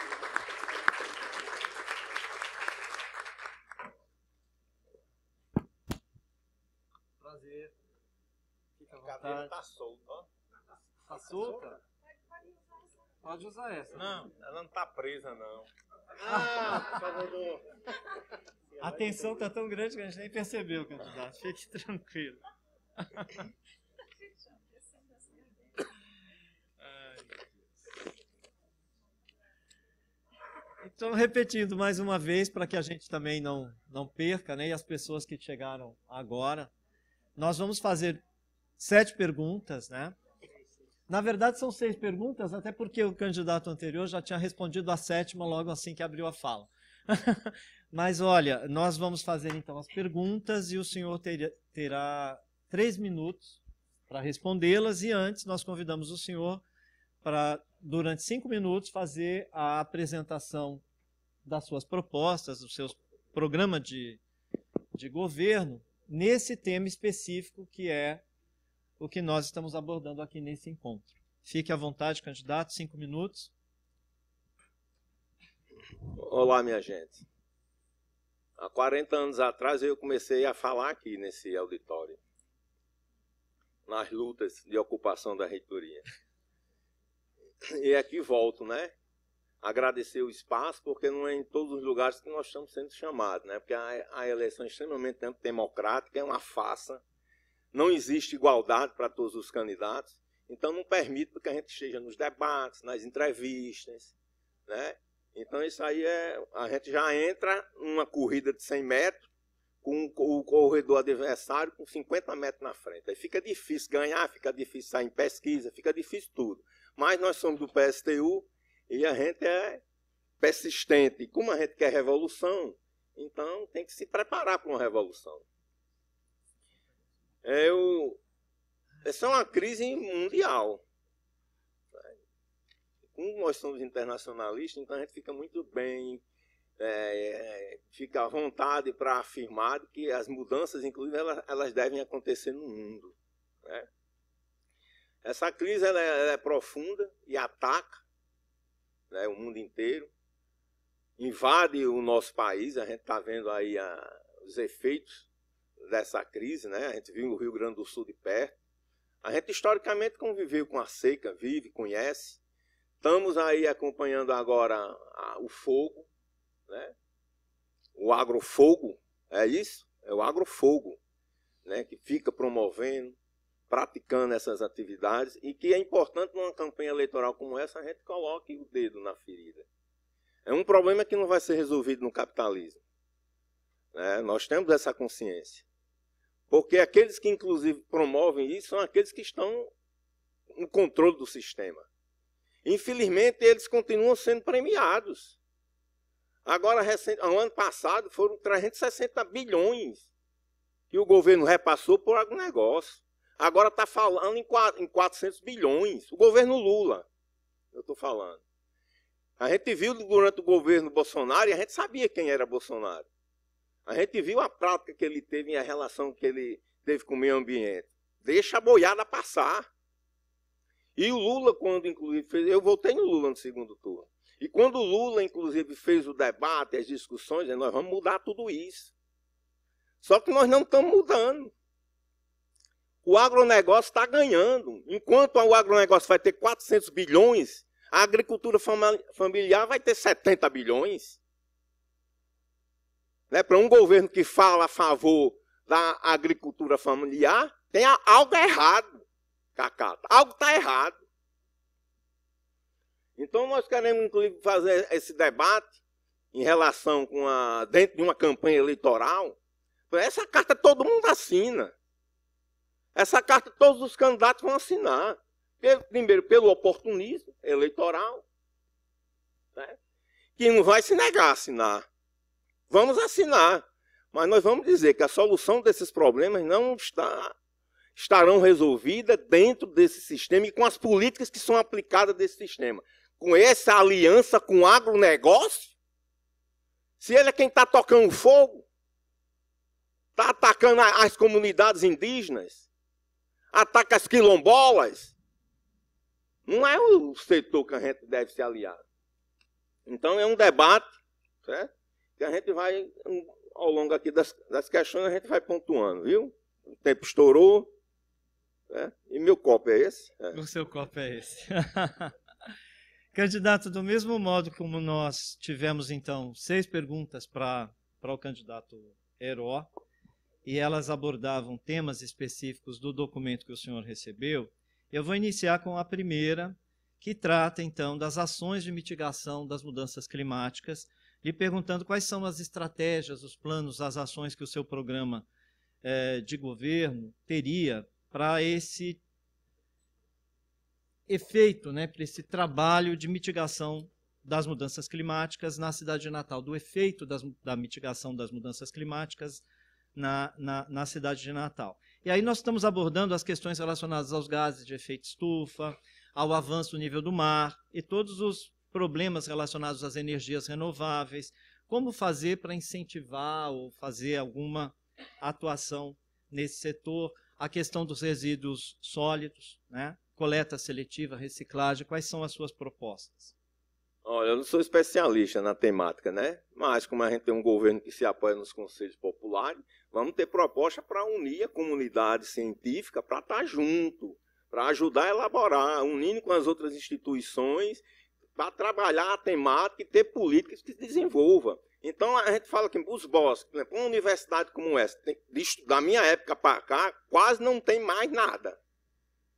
Prazer. Fica à vontade. A cadeira está solta, ó. Está solta? Pode usar essa. Não, ela não está presa, não. Salvador. A tensão está tão grande que a gente nem percebeu, candidato. Fique tranquilo. Então, repetindo mais uma vez, para que a gente também não perca, né, e as pessoas que chegaram agora, nós vamos fazer 7 perguntas, né? Na verdade, são 6 perguntas, até porque o candidato anterior já tinha respondido a 7ª logo assim que abriu a fala. Mas, olha, nós vamos fazer, então, as perguntas e o senhor terá 3 minutos para respondê-las, e antes nós convidamos o senhor para, durante 5 minutos, fazer a apresentação das suas propostas, do seu programa de governo, nesse tema específico que é o que nós estamos abordando aqui nesse encontro. Fique à vontade, candidato, 5 minutos. Olá, minha gente. Há 40 anos atrás eu comecei a falar aqui nesse auditório, nas lutas de ocupação da reitoria. E aqui volto, né? Agradecer o espaço, porque não é em todos os lugares que nós estamos sendo chamados, né? Porque a eleição é extremamente democrática, é uma farsa, não existe igualdade para todos os candidatos, então não permite que a gente esteja nos debates, nas entrevistas, né? Então isso aí a gente já entra numa corrida de 100 metros, com o corredor adversário com 50 metros na frente. Aí fica difícil ganhar, fica difícil sair em pesquisa, fica difícil tudo. Mas nós somos do PSTU e a gente é persistente. E como a gente quer revolução, então tem que se preparar para uma revolução. Essa é uma crise mundial. Como nós somos internacionalistas, então a gente fica muito bem, fica à vontade para afirmar que as mudanças, inclusive, elas devem acontecer no mundo, né? Essa crise ela é profunda e ataca, né, o mundo inteiro, invade o nosso país. A gente está vendo aí os efeitos dessa crise, né? A gente viu o Rio Grande do Sul de perto. A gente historicamente conviveu com a seca, vive, conhece. Estamos aí acompanhando agora o fogo, né? O agrofogo, é isso? É o agrofogo, né? Que fica promovendo, praticando essas atividades e que é importante numa campanha eleitoral como essa a gente coloque o dedo na ferida. É um problema que não vai ser resolvido no capitalismo, né? Nós temos essa consciência. Porque aqueles que inclusive promovem isso são aqueles que estão no controle do sistema. Infelizmente, eles continuam sendo premiados. Agora, no ano passado, foram 360 bilhões que o governo repassou por agronegócio. Agora está falando em 400 bilhões. O governo Lula, eu estou falando. A gente viu durante o governo Bolsonaro e a gente sabia quem era Bolsonaro. A gente viu a prática que ele teve e a relação que ele teve com o meio ambiente. Deixa a boiada passar. E o Lula, quando inclusive fez... Eu votei no Lula no segundo turno. E quando o Lula, inclusive, fez o debate, as discussões, nós vamos mudar tudo isso. Só que nós não estamos mudando. O agronegócio está ganhando. Enquanto o agronegócio vai ter 400 bilhões, a agricultura familiar vai ter 70 bilhões. Né? Para um governo que fala a favor da agricultura familiar, tem algo errado. Cacata. Algo está errado. Então nós queremos, inclusive, fazer esse debate em relação com dentro de uma campanha eleitoral. Essa carta todo mundo assina. Essa carta todos os candidatos vão assinar. Primeiro, pelo oportunismo eleitoral, né? Que não vai se negar a assinar. Vamos assinar. Mas nós vamos dizer que a solução desses problemas não estarão resolvidas dentro desse sistema e com as políticas que são aplicadas desse sistema. Com essa aliança com o agronegócio, se ele é quem está tocando fogo, está atacando as comunidades indígenas, ataca as quilombolas, não é o setor que a gente deve se aliar. Então é um debate, certo? Que a gente vai, ao longo aqui das questões, a gente vai pontuando, viu? O tempo estourou. E meu copo é esse? O seu copo é esse. Candidato, do mesmo modo como nós tivemos, então, 6 perguntas para o candidato Heró, e elas abordavam temas específicos do documento que o senhor recebeu, eu vou iniciar com a primeira, que trata, então, das ações de mitigação das mudanças climáticas, lhe perguntando quais são as estratégias, os planos, as ações que o seu programa de governo teria para esse efeito, né, para esse trabalho de mitigação das mudanças climáticas na cidade de Natal, do efeito da mitigação das mudanças climáticas na cidade de Natal. E aí nós estamos abordando as questões relacionadas aos gases de efeito estufa, ao avanço do nível do mar e todos os problemas relacionados às energias renováveis, como fazer para incentivar ou fazer alguma atuação nesse setor, a questão dos resíduos sólidos, né? Coleta seletiva, reciclagem, quais são as suas propostas? Olha, eu não sou especialista na temática, né? Mas como a gente tem um governo que se apoia nos conselhos populares, vamos ter proposta para unir a comunidade científica para estar junto, para ajudar a elaborar, unindo com as outras instituições, para trabalhar a temática e ter políticas que se desenvolvam. Então, a gente fala que os bosques, por exemplo, uma universidade como essa, da minha época para cá, quase não tem mais nada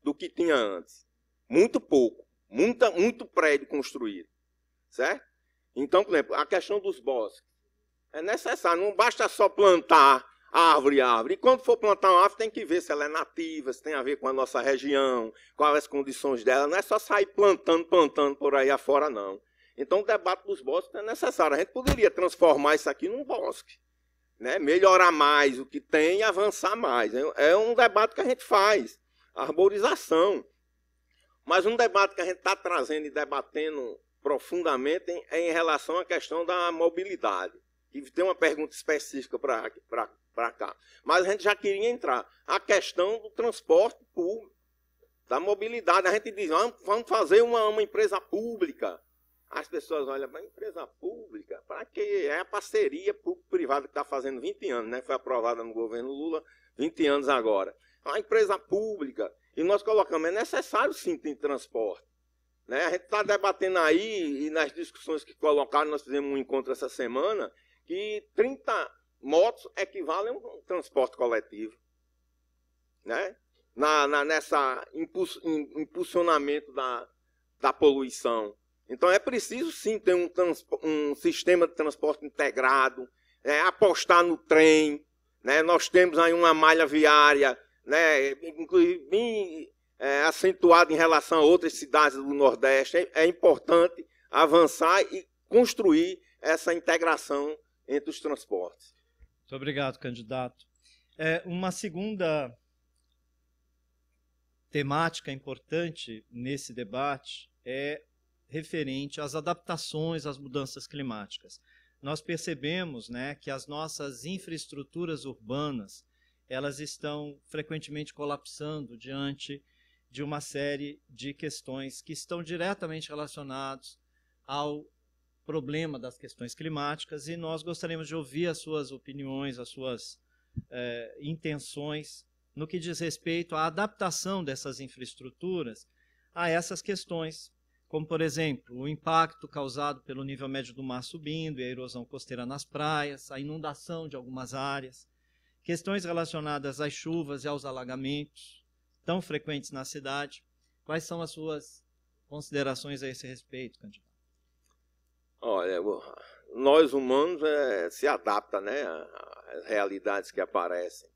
do que tinha antes. Muito pouco. Muito prédio construído. Certo? Então, por exemplo, a questão dos bosques. É necessário, não basta só plantar árvore. E quando for plantar uma árvore, tem que ver se ela é nativa, se tem a ver com a nossa região, quais as condições dela. Não é só sair plantando por aí afora, não. Então, o debate dos bosques é necessário. A gente poderia transformar isso aqui num bosque, né? Melhorar mais o que tem e avançar mais. É um debate que a gente faz. Arborização. Mas um debate que a gente está trazendo e debatendo profundamente é em relação à questão da mobilidade. E tem uma pergunta específica para cá. Mas a gente já queria entrar. A questão do transporte público, da mobilidade. A gente diz, vamos fazer uma empresa pública. As pessoas olham, mas empresa pública? Para quê? É a parceria público-privada que está fazendo 20 anos, né? Foi aprovada no governo Lula, 20 anos agora. A empresa pública. E nós colocamos, é necessário sim ter transporte. Né? A gente está debatendo aí, e nas discussões que colocaram, nós fizemos um encontro essa semana, que 30 motos equivalem a um transporte coletivo. Né? Nessa impulsionamento da poluição. Então é preciso sim ter um sistema de transporte integrado, apostar no trem. Né? Nós temos aí uma malha viária, né? Inclusive bem acentuada em relação a outras cidades do Nordeste. É importante avançar e construir essa integração entre os transportes. Muito obrigado, candidato. Uma segunda temática importante nesse debate é referente às adaptações às mudanças climáticas. Nós percebemos, né, que as nossas infraestruturas urbanas elas estão frequentemente colapsando diante de uma série de questões que estão diretamente relacionadas ao problema das questões climáticas, e nós gostaríamos de ouvir as suas opiniões, as suas intenções no que diz respeito à adaptação dessas infraestruturas a essas questões, como, por exemplo, o impacto causado pelo nível médio do mar subindo e a erosão costeira nas praias, a inundação de algumas áreas, questões relacionadas às chuvas e aos alagamentos tão frequentes na cidade. Quais são as suas considerações a esse respeito, candidato? Olha, nós humanos se adaptam, né, às realidades que aparecem.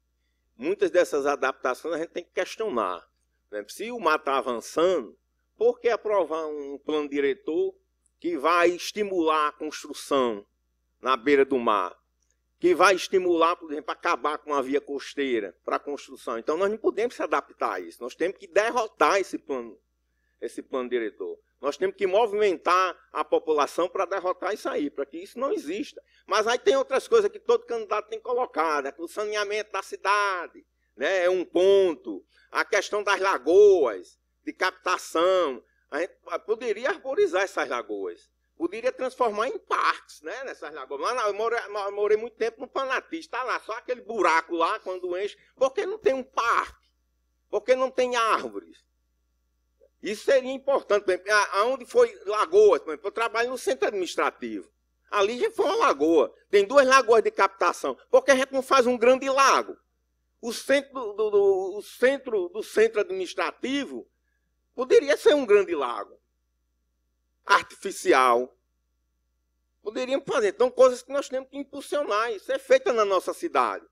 Muitas dessas adaptações a gente tem que questionar. Né? Se o mar está avançando, por que aprovar um plano diretor que vai estimular a construção na beira do mar? Que vai estimular, por exemplo, acabar com a via costeira para a construção. Então, nós não podemos se adaptar a isso. Nós temos que derrotar esse plano diretor. Nós temos que movimentar a população para derrotar isso aí, para que isso não exista. Mas aí tem outras coisas que todo candidato tem que colocar, né? O saneamento da cidade, né? É um ponto. A questão das lagoas, de captação. A gente poderia arborizar essas lagoas. Poderia transformar em parques, né, nessas lagoas. Eu morei muito tempo no Panati. Está lá, só aquele buraco lá, quando enche. Por que não tem um parque? Por que não tem árvores? Isso seria importante. Por exemplo, aonde foi lagoas, por exemplo, eu trabalho no centro administrativo. Ali já foi uma lagoa. Tem 2 lagoas de captação. Por que a gente não faz um grande lago? O centro do centro administrativo poderia ser um grande lago artificial. Poderíamos fazer. Então, coisas que nós temos que impulsionar. Isso é feito na nossa cidade.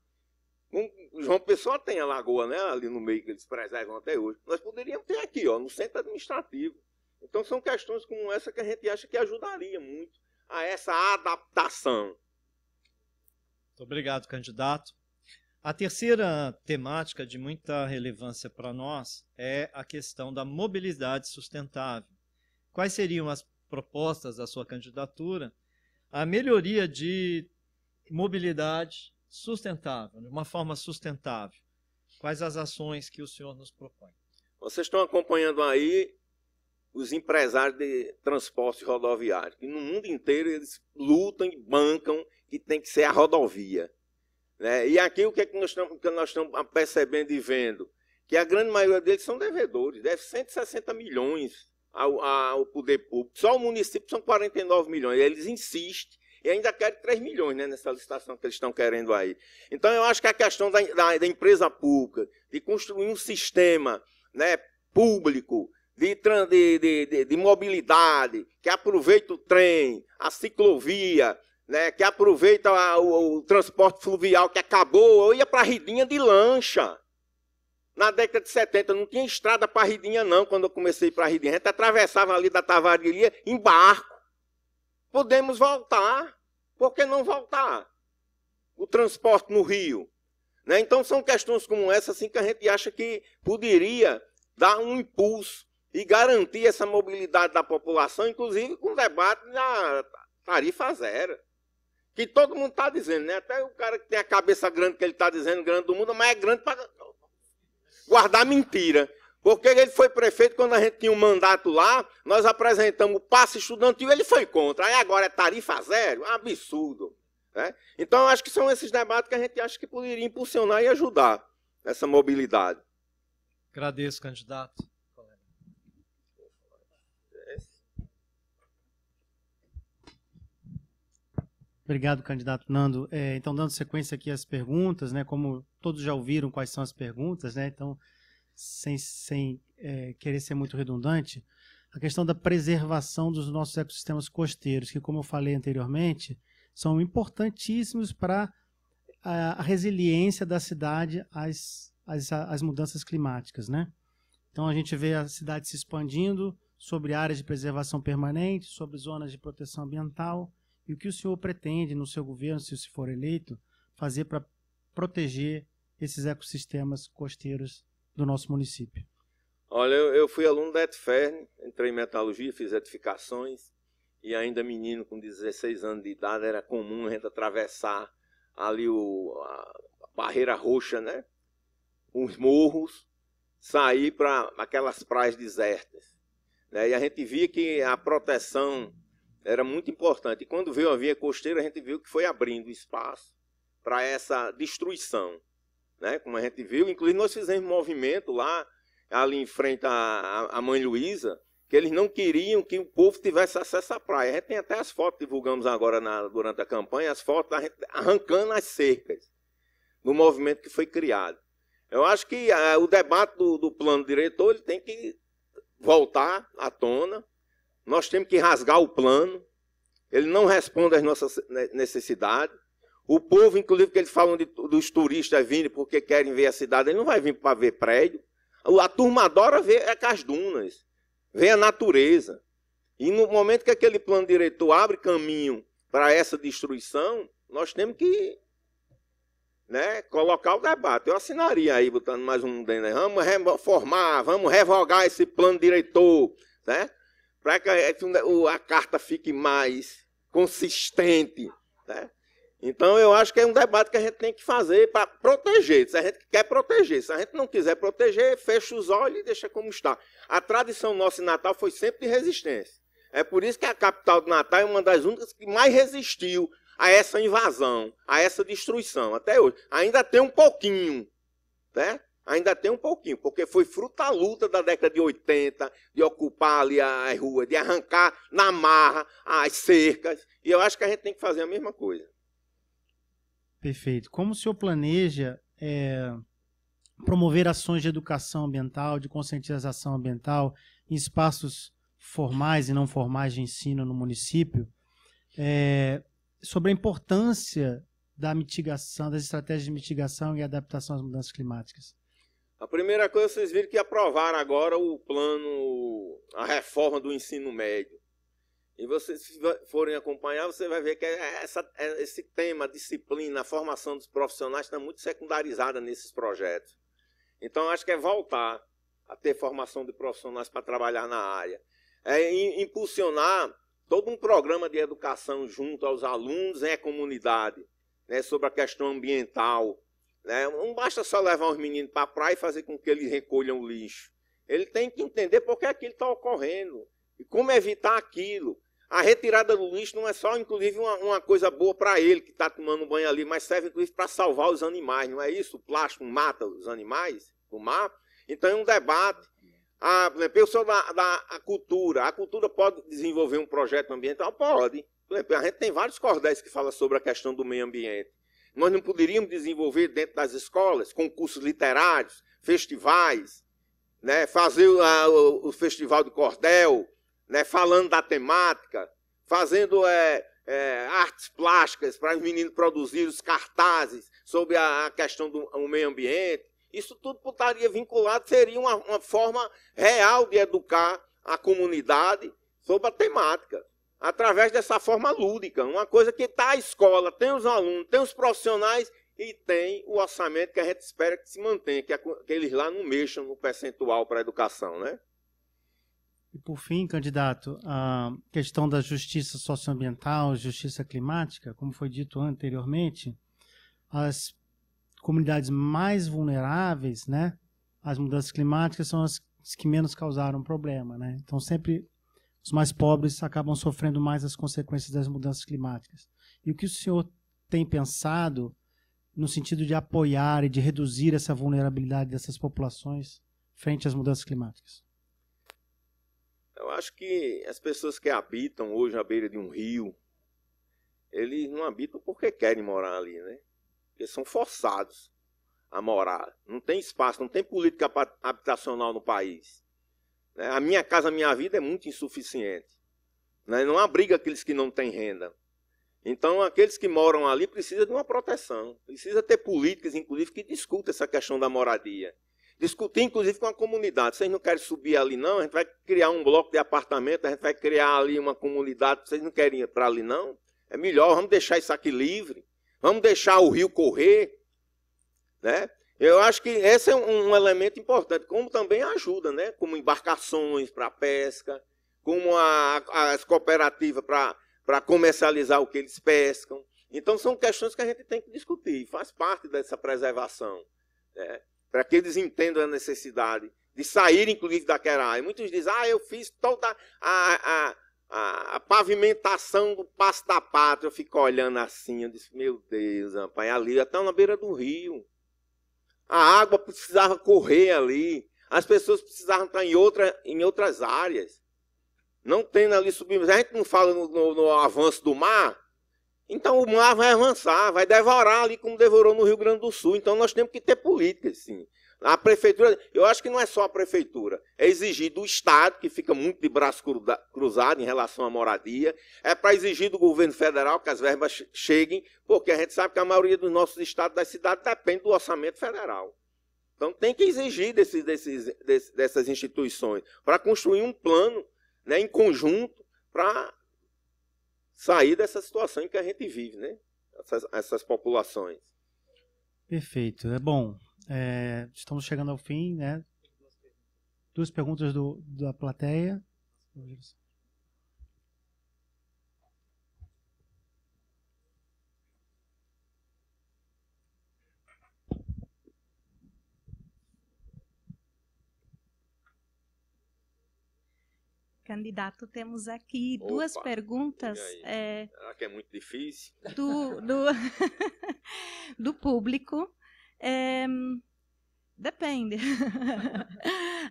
O João Pessoa tem a lagoa, né, ali no meio que eles preservam até hoje. Nós poderíamos ter aqui, no centro administrativo. Então, são questões como essa que a gente acha que ajudaria muito a essa adaptação. Muito obrigado, candidato. A terceira temática de muita relevância para nós é a questão da mobilidade sustentável. Quais seriam as propostas da sua candidatura? A melhoria de mobilidade sustentável, de uma forma sustentável. Quais as ações que o senhor nos propõe? Vocês estão acompanhando aí os empresários de transporte rodoviário, que no mundo inteiro eles lutam e bancam que tem que ser a rodovia. Né? E aqui o que é que nós estamos percebendo e vendo? Que a grande maioria deles são devedores, deve 160 milhões ao poder público. Só o município são 49 milhões. E eles insistem e ainda querem 3 milhões, né, nessa licitação que eles estão querendo aí. Então, eu acho que a questão da empresa pública, de construir um sistema, né, público, de mobilidade, que aproveita o trem, a ciclovia, né, que aproveita o transporte fluvial que acabou. Eu ia para a Ridinha de lancha. Na década de 70 não tinha estrada para a Ridinha, não, quando eu comecei para a Ridinha. A gente atravessava ali da Tavareria em barco. Podemos voltar. Por que não voltar? O transporte no Rio. Né? Então, são questões como essa assim, que a gente acha que poderia dar um impulso e garantir essa mobilidade da população, inclusive com o debate da tarifa zero. Que todo mundo está dizendo, né? Até o cara que tem a cabeça grande, que ele está dizendo, grande do mundo, mas é grande para guardar mentira. Porque ele foi prefeito, quando a gente tinha um mandato lá, nós apresentamos o passe estudantil, ele foi contra. Aí agora é tarifa zero, um absurdo. Né? Então, eu acho que são esses debates que a gente acha que poderia impulsionar e ajudar essa mobilidade. Agradeço, candidato. Obrigado, candidato Nando. Então, dando sequência aqui às perguntas, né, como todos já ouviram quais são as perguntas, né, então, sem querer ser muito redundante, a questão da preservação dos nossos ecossistemas costeiros, que, como eu falei anteriormente, são importantíssimos para a resiliência da cidade às mudanças climáticas, né? Então, a gente vê a cidade se expandindo sobre áreas de preservação permanente, sobre zonas de proteção ambiental. E o que o senhor pretende, no seu governo, se for eleito, fazer para proteger esses ecossistemas costeiros do nosso município? Olha, eu fui aluno da ETFERN, entrei em metalurgia, fiz edificações, e ainda menino com 16 anos de idade, era comum a gente atravessar ali a barreira roxa, né? Os morros, sair para aquelas praias desertas. Né? E a gente via que a proteção era muito importante. E quando veio a via costeira, a gente viu que foi abrindo espaço para essa destruição. Né? Como a gente viu, inclusive nós fizemos um movimento lá, ali em frente à Mãe Luísa, que eles não queriam que o povo tivesse acesso à praia. A gente tem até as fotos, divulgamos agora durante a campanha, as fotos da gente arrancando as cercas no movimento que foi criado. Eu acho que o debate do plano diretor ele tem que voltar à tona. Nós temos que rasgar o plano. Ele não responde às nossas necessidades. O povo, inclusive, que eles falam dos turistas vindo porque querem ver a cidade, ele não vai vir para ver prédio. A turma adora ver as dunas, ver a natureza. E no momento que aquele plano diretor abre caminho para essa destruição, nós temos que, né, colocar o debate. Eu assinaria aí, botando mais um dentro. Vamos reformar, vamos revogar esse plano diretor, né? Para que a carta fique mais consistente. Né? Então, eu acho que é um debate que a gente tem que fazer para proteger. Se a gente quer proteger, se a gente não quiser proteger, fecha os olhos e deixa como está. A tradição nossa em Natal foi sempre de resistência. É por isso que a capital de Natal é uma das únicas que mais resistiu a essa invasão, a essa destruição, até hoje. Ainda tem um pouquinho, né? Ainda tem um pouquinho, porque foi fruto da luta da década de 80, de ocupar ali as ruas, de arrancar na marra as cercas. E eu acho que a gente tem que fazer a mesma coisa. Perfeito. Como o senhor planeja promover ações de educação ambiental, de conscientização ambiental em espaços formais e não formais de ensino no município, sobre a importância da mitigação, das estratégias de mitigação e adaptação às mudanças climáticas? A primeira coisa, vocês viram que aprovaram agora o plano, a reforma do ensino médio. E vocês, se forem acompanhar, você vai ver que esse tema, a disciplina, a formação dos profissionais está muito secundarizada nesses projetos. Então, acho que é voltar a ter formação de profissionais para trabalhar na área. Impulsionar todo um programa de educação junto aos alunos e à comunidade, né, sobre a questão ambiental. Né? Não basta só levar os meninos para a praia e fazer com que eles recolham o lixo. Ele tem que entender por que aquilo está ocorrendo e como evitar aquilo. A retirada do lixo não é só, inclusive, uma coisa boa para ele que está tomando banho ali, mas serve, inclusive, para salvar os animais, não é isso? O plástico mata os animais do mar. Então, é um debate. Eu sou da cultura. A cultura pode desenvolver um projeto ambiental? Pode. A gente tem vários cordéis que falam sobre a questão do meio ambiente. Nós não poderíamos desenvolver dentro das escolas concursos literários, festivais, né? Fazer o festival de cordel, né? Falando da temática, fazendo artes plásticas para os meninos produzirem os cartazes sobre a questão do meio ambiente. Isso tudo estaria vinculado, seria uma forma real de educar a comunidade sobre a temática, através dessa forma lúdica. Uma coisa que está a escola, tem os alunos, tem os profissionais e tem o orçamento que a gente espera que se mantenha, que eles lá não mexam no percentual para a educação, né? E por fim, candidato, a questão da justiça socioambiental, justiça climática, como foi dito anteriormente, as comunidades mais vulneráveis, né, às mudanças climáticas são as que menos causaram problema, né? Então sempre os mais pobres acabam sofrendo mais as consequências das mudanças climáticas. E o que o senhor tem pensado no sentido de apoiar e de reduzir essa vulnerabilidade dessas populações frente às mudanças climáticas? Eu acho que as pessoas que habitam hoje à beira de um rio, eles não habitam porque querem morar ali, né? Porque são forçados a morar. Não tem espaço, não tem política habitacional no país. A Minha Casa Minha Vida é muito insuficiente. Não abriga aqueles que não têm renda. Então, aqueles que moram ali precisam de uma proteção. Precisa ter políticas, inclusive, que discutam essa questão da moradia. Discutir, inclusive, com a comunidade. Vocês não querem subir ali, não? A gente vai criar um bloco de apartamento, a gente vai criar ali uma comunidade. Vocês não querem ir para ali, não? É melhor, vamos deixar isso aqui livre. Vamos deixar o rio correr, né? Eu acho que esse é um elemento importante, como também ajuda, né? Como embarcações para pesca, como as cooperativas para comercializar o que eles pescam. Então, são questões que a gente tem que discutir, faz parte dessa preservação, né? Para que eles entendam a necessidade de sair, inclusive, daquela área. Muitos dizem, eu fiz toda a pavimentação do Paço da Pátria. Eu fico olhando assim, eu disse, meu Deus, rapaz, ali até na beira do rio. A água precisava correr ali. As pessoas precisavam estar em outras áreas. Não tendo ali subir. A gente não fala no avanço do mar. Então o mar vai avançar, vai devorar ali como devorou no Rio Grande do Sul. Então nós temos que ter políticas, sim. A prefeitura, eu acho que não é só a prefeitura, é exigir do Estado, que fica muito de braço cruzado em relação à moradia, é para exigir do governo federal que as verbas cheguem, porque a gente sabe que a maioria dos nossos estados, das cidades, depende do orçamento federal. Então tem que exigir dessas instituições, para construir um plano, né, em conjunto, para sair dessa situação em que a gente vive, né? Essas populações. Perfeito, é bom. Estamos chegando ao fim, né? 2 perguntas da plateia. Candidato, temos aqui 2 perguntas. Será que é muito difícil? Do público. Depende.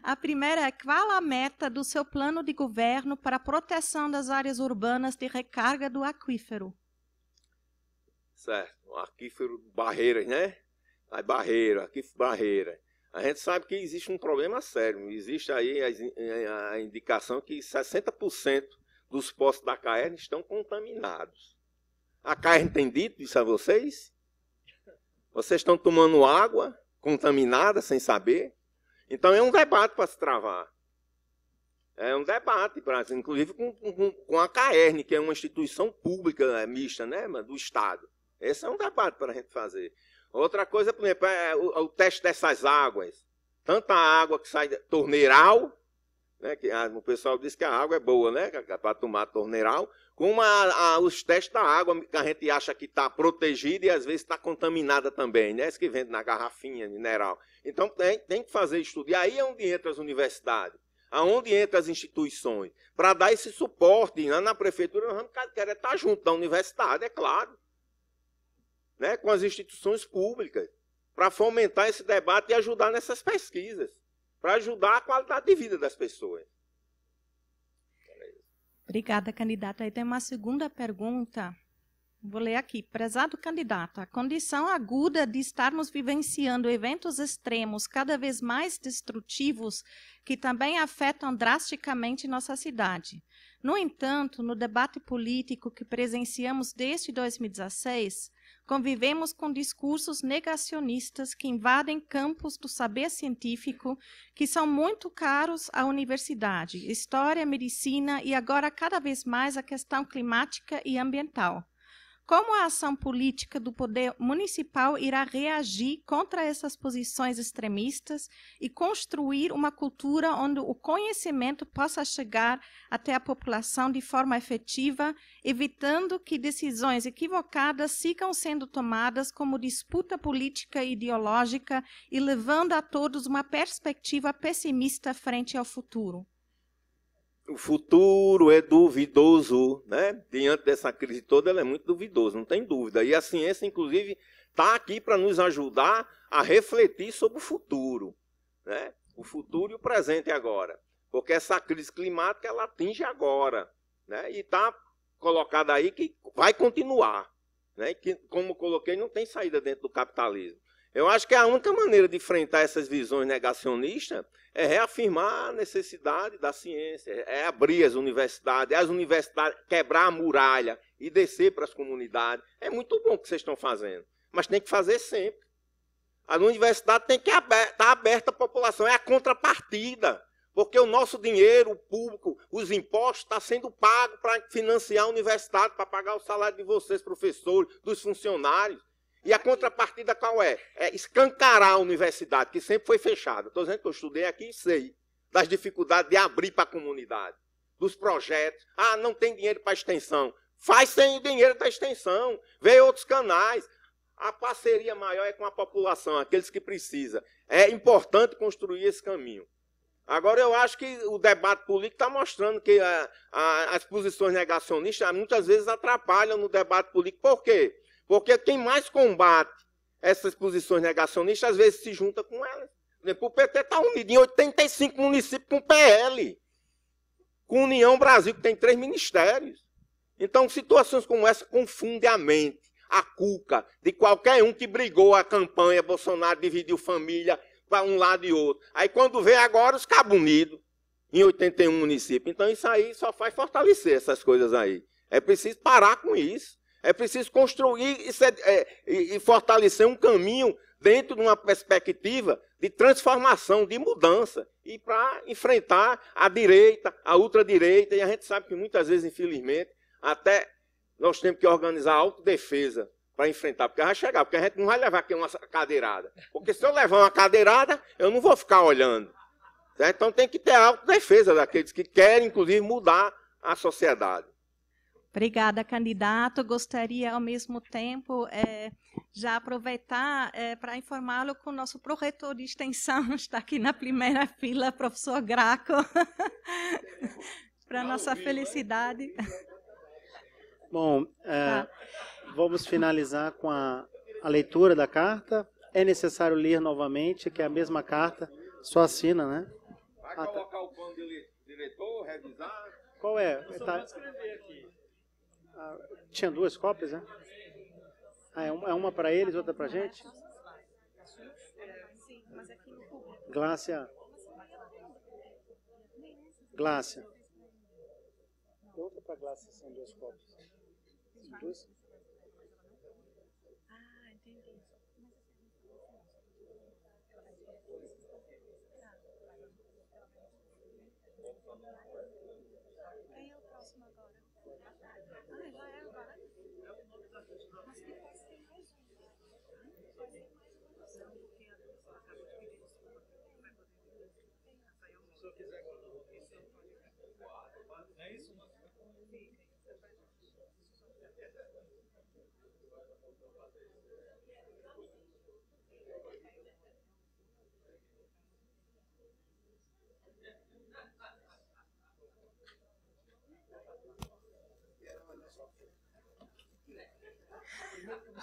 A primeira é: qual a meta do seu plano de governo para a proteção das áreas urbanas de recarga do aquífero? Certo. O aquífero Barreiras, né? Aquífero Barreira. A gente sabe que existe um problema sério. Existe aí a indicação que 60% dos poços da Caerne estão contaminados. A Caerne tem dito isso a vocês? Vocês estão tomando água contaminada sem saber? Então é um debate para se travar. É um debate, inclusive com a Caerne, que é uma instituição pública mista, né, do Estado. Esse é um debate para a gente fazer. Outra coisa, por exemplo, é o teste dessas águas. Tanto a água que sai torneiral, né, que o pessoal diz que a água é boa, né, para tomar torneiral, Como os testes da água, que a gente acha que está protegida e às vezes está contaminada também, né? Esse que vende na garrafinha mineral. Então tem que fazer estudo. E aí é onde entra as universidades, aonde entra as instituições, para dar esse suporte. Na prefeitura nós vamos querer estar junto da universidade, é claro, né? Com as instituições públicas, para fomentar esse debate e ajudar nessas pesquisas, para ajudar a qualidade de vida das pessoas. Obrigada, candidata. Aí tem uma segunda pergunta. Vou ler aqui. Prezado candidato, a condição aguda de estarmos vivenciando eventos extremos cada vez mais destrutivos que também afetam drasticamente nossa cidade. No entanto, no debate político que presenciamos desde 2016, convivemos com discursos negacionistas que invadem campos do saber científico que são muito caros à universidade, história, medicina e agora cada vez mais a questão climática e ambiental. Como a ação política do poder municipal irá reagir contra essas posições extremistas e construir uma cultura onde o conhecimento possa chegar até a população de forma efetiva, evitando que decisões equivocadas sigam sendo tomadas como disputa política e ideológica e levando a todos uma perspectiva pessimista frente ao futuro? O futuro é duvidoso, né? Diante dessa crise toda, ela é muito duvidosa, não tem dúvida. E a ciência, inclusive, está aqui para nos ajudar a refletir sobre o futuro, né? O futuro e o presente agora. Porque essa crise climática, ela atinge agora, né? E está colocada aí que vai continuar, né? E que, como coloquei, não tem saída dentro do capitalismo. Eu acho que a única maneira de enfrentar essas visões negacionistas é reafirmar a necessidade da ciência, é abrir as universidades quebrar a muralha e descer para as comunidades. É muito bom o que vocês estão fazendo, mas tem que fazer sempre. A universidade tem que estar aberta à população, é a contrapartida, porque o nosso dinheiro público, os impostos, está sendo pago para financiar a universidade, para pagar o salário de vocês, professores, dos funcionários. E a contrapartida qual é? É escancarar a universidade, que sempre foi fechada. Estou dizendo que eu estudei aqui e sei das dificuldades de abrir para a comunidade, dos projetos. Ah, não tem dinheiro para a extensão. Faz sem o dinheiro da extensão. Vê outros canais. A parceria maior é com a população, aqueles que precisam. É importante construir esse caminho. Agora, eu acho que o debate político está mostrando que as posições negacionistas muitas vezes atrapalham no debate político. Por quê? Porque quem mais combate essas posições negacionistas, às vezes se junta com elas. Por exemplo, o PT está unido em 85 municípios com o PL, com União Brasil, que tem 3 ministérios. Então, situações como essa confundem a mente, a cuca de qualquer um que brigou a campanha, Bolsonaro dividiu família para um lado e outro. Aí, quando vê agora, os cabos unidos em 81 municípios. Então, isso aí só faz fortalecer essas coisas aí. É preciso parar com isso. É preciso construir e fortalecer um caminho dentro de uma perspectiva de transformação, de mudança, e para enfrentar a direita, a ultradireita, e a gente sabe que muitas vezes, infelizmente, até nós temos que organizar a autodefesa para enfrentar, porque vai chegar, porque a gente não vai levar aqui uma cadeirada. Porque se eu levar uma cadeirada, eu não vou ficar olhando. Certo? Então tem que ter a autodefesa daqueles que querem, inclusive, mudar a sociedade. Obrigada, candidato. Gostaria, ao mesmo tempo, já aproveitar para informá-lo que o nosso pró-reitor de extensão está aqui na primeira fila, professor Graco, para nossa felicidade. Bom, vamos finalizar com a leitura da carta. É necessário ler novamente, que é a mesma carta, só assina, né? Vai colocar o plano de diretor, revisar? Qual é? Eu só vou escrever aqui. Tinha 2 cópias, né? É uma para eles, outra para a gente? Glácia. Glácia. Outra para Glácia, são 2 cópias. 2? Ah, entendi. Quem é o próximo agora? Já é agora. Mas depois tem mais um. Porque a pessoa acabou de pedir desculpa. Se eu quiser, é isso? Não, foi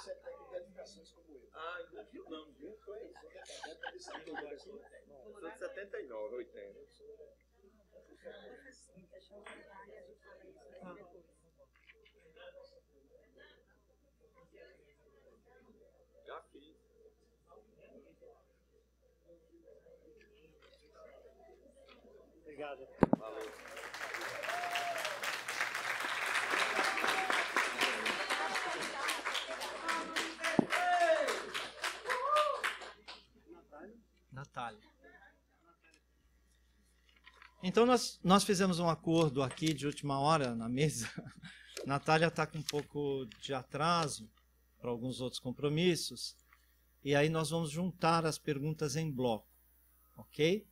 79, 80. Já fiz. Obrigado. Valeu. Natália. Então, nós fizemos um acordo aqui de última hora na mesa. Natália está com um pouco de atraso para alguns outros compromissos. E aí nós vamos juntar as perguntas em bloco. Ok?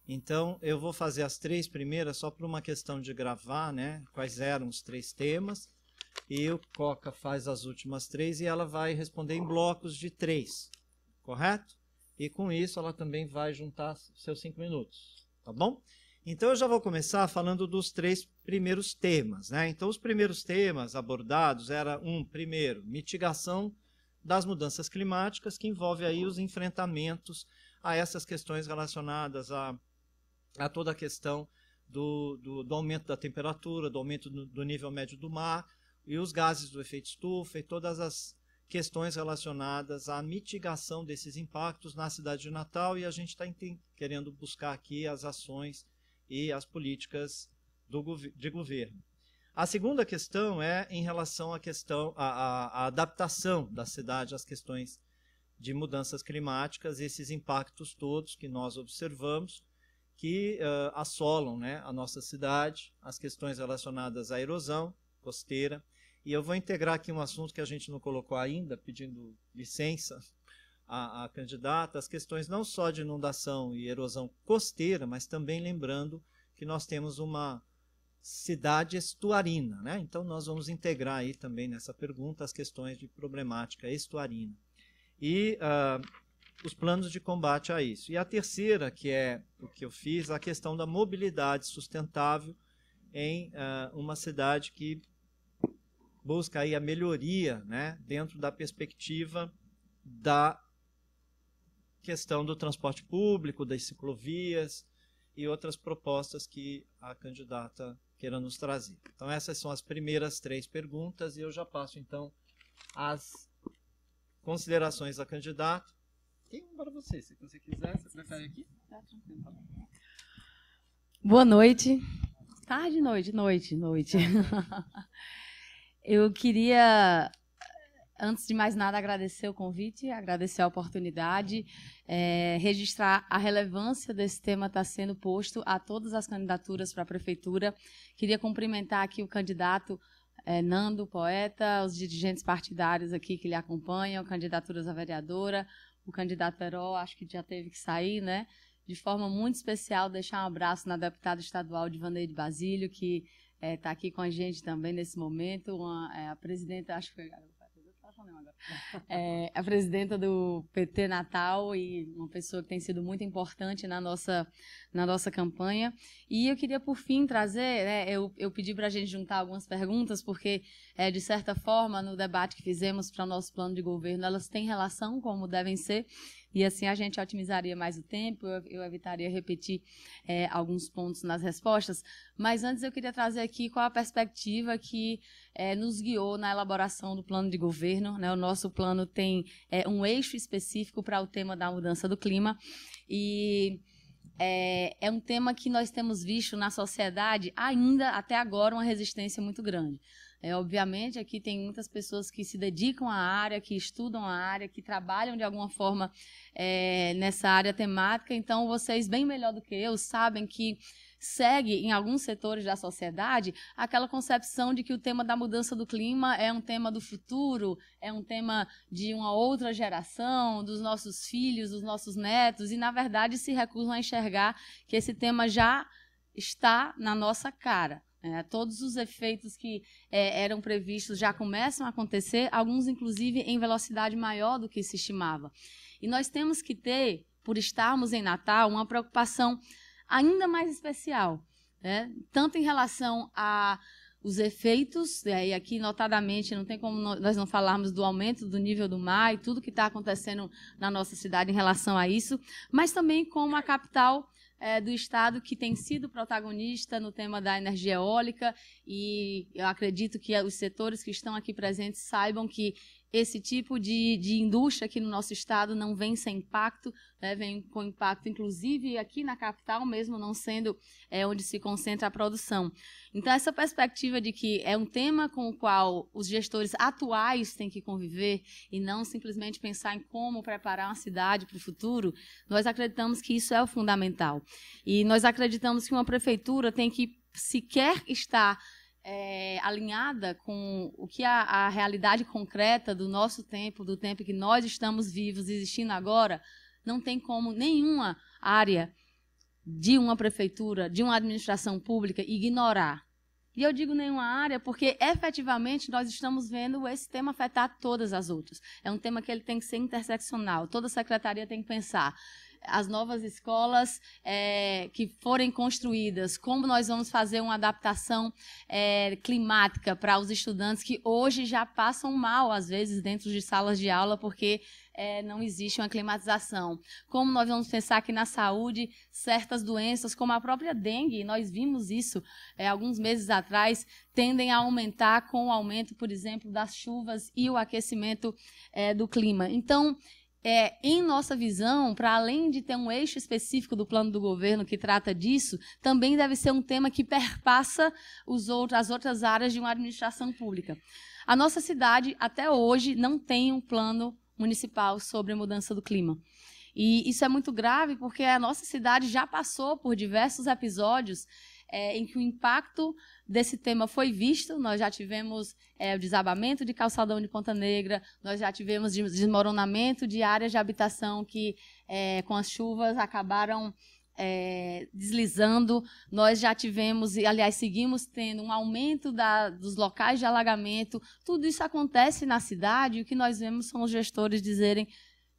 Então, eu vou fazer as 3 primeiras só por uma questão de gravar, né? Quais eram os 3 temas. E o Coca faz as últimas 3 e ela vai responder em blocos de 3. Correto? E com isso ela também vai juntar seus 5 minutos. Tá bom? Então eu já vou começar falando dos 3 primeiros temas, né? Então os primeiros temas abordados era primeiro, mitigação das mudanças climáticas, que envolve aí os enfrentamentos a essas questões relacionadas a toda a questão do aumento da temperatura, do aumento do nível médio do mar e os gases do efeito estufa e todas as questões relacionadas à mitigação desses impactos na cidade de Natal, e a gente está querendo buscar aqui as ações e as políticas de governo. A segunda questão é em relação à adaptação da cidade às questões de mudanças climáticas, esses impactos todos que nós observamos, que assolam, né, a nossa cidade, as questões relacionadas à erosão costeira. E eu vou integrar aqui um assunto que a gente não colocou ainda, pedindo licença à candidata, as questões não só de inundação e erosão costeira, mas também lembrando que nós temos uma cidade estuarina, né? Então nós vamos integrar aí também nessa pergunta as questões de problemática estuarina. E os planos de combate a isso. E a terceira, que é o que eu fiz, a questão da mobilidade sustentável em uma cidade que busca aí a melhoria, né, dentro da perspectiva da questão do transporte público, das ciclovias e outras propostas que a candidata queira nos trazer. Então essas são as primeiras 3 perguntas e eu já passo então as considerações da candidata. Tem um para você, se você quiser, você prefere aqui? Tá tranquilo, tá bom. Boa noite. Tarde, noite. Eu queria, antes de mais nada, agradecer o convite, agradecer a oportunidade, registrar a relevância desse tema estar sendo posto a todas as candidaturas para a prefeitura. Queria cumprimentar aqui o candidato Nando, poeta, os dirigentes partidários aqui que lhe acompanham, candidaturas a vereadora, o candidato Peró, acho que já teve que sair, né? De forma muito especial, deixar um abraço na deputada estadual Divaneide Basílio, que está aqui com a gente também nesse momento, a presidenta, acho que foi a presidenta do PT Natal e uma pessoa que tem sido muito importante na nossa campanha. E eu queria, por fim, trazer, né, eu pedi para a gente juntar algumas perguntas, porque, de certa forma, no debate que fizemos para o nosso plano de governo, elas têm relação como devem ser, e assim a gente otimizaria mais o tempo, eu evitaria repetir alguns pontos nas respostas. Mas antes eu queria trazer aqui qual a perspectiva que nos guiou na elaboração do plano de governo, né? O nosso plano tem um eixo específico para o tema da mudança do clima, e é um tema que nós temos visto na sociedade ainda, até agora, uma resistência muito grande. Obviamente, aqui tem muitas pessoas que se dedicam à área, que estudam a área, que trabalham de alguma forma nessa área temática, então vocês, bem melhor do que eu, sabem que segue em alguns setores da sociedade aquela concepção de que o tema da mudança do clima é um tema do futuro, é um tema de uma outra geração, dos nossos filhos, dos nossos netos, e, na verdade, se recusam a enxergar que esse tema já está na nossa cara. Todos os efeitos que eram previstos já começam a acontecer, alguns, inclusive, em velocidade maior do que se estimava. E nós temos que ter, por estarmos em Natal, uma preocupação ainda mais especial, né? Tanto em relação a os efeitos, e aqui notadamente não tem como nós não falarmos do aumento do nível do mar e tudo que está acontecendo na nossa cidade em relação a isso, mas também como a capital do estado que tem sido protagonista no tema da energia eólica, e eu acredito que os setores que estão aqui presentes saibam que esse tipo de indústria aqui no nosso estado não vem sem impacto, né, vem com impacto, inclusive, aqui na capital, mesmo não sendo onde se concentra a produção. Então, essa perspectiva de que é um tema com o qual os gestores atuais têm que conviver e não simplesmente pensar em como preparar uma cidade para o futuro, nós acreditamos que isso é o fundamental. E nós acreditamos que uma prefeitura tem que, se quer estar alinhada com o que a realidade concreta do nosso tempo, do tempo que nós estamos vivos, existindo agora, não tem como nenhuma área de uma prefeitura, de uma administração pública, ignorar. E eu digo nenhuma área porque, efetivamente, nós estamos vendo esse tema afetar todas as outras. É um tema que ele tem que ser interseccional, toda secretaria tem que pensar. As novas escolas que forem construídas, como nós vamos fazer uma adaptação climática para os estudantes que hoje já passam mal, às vezes, dentro de salas de aula, porque não existe uma climatização. Como nós vamos pensar que na saúde, certas doenças, como a própria dengue, nós vimos isso alguns meses atrás, tendem a aumentar com o aumento, por exemplo, das chuvas e o aquecimento do clima. Então, em nossa visão, para além de ter um eixo específico do plano do governo que trata disso, também deve ser um tema que perpassa as outras áreas de uma administração pública. A nossa cidade, até hoje, não tem um plano municipal sobre a mudança do clima. E isso é muito grave porque a nossa cidade já passou por diversos episódios em que o impacto desse tema foi visto. Nós já tivemos o desabamento de calçadão de Ponta Negra, nós já tivemos desmoronamento de áreas de habitação que, com as chuvas, acabaram deslizando. Nós já tivemos, e aliás, seguimos tendo um aumento dos locais de alagamento. Tudo isso acontece na cidade e o que nós vemos são os gestores dizerem: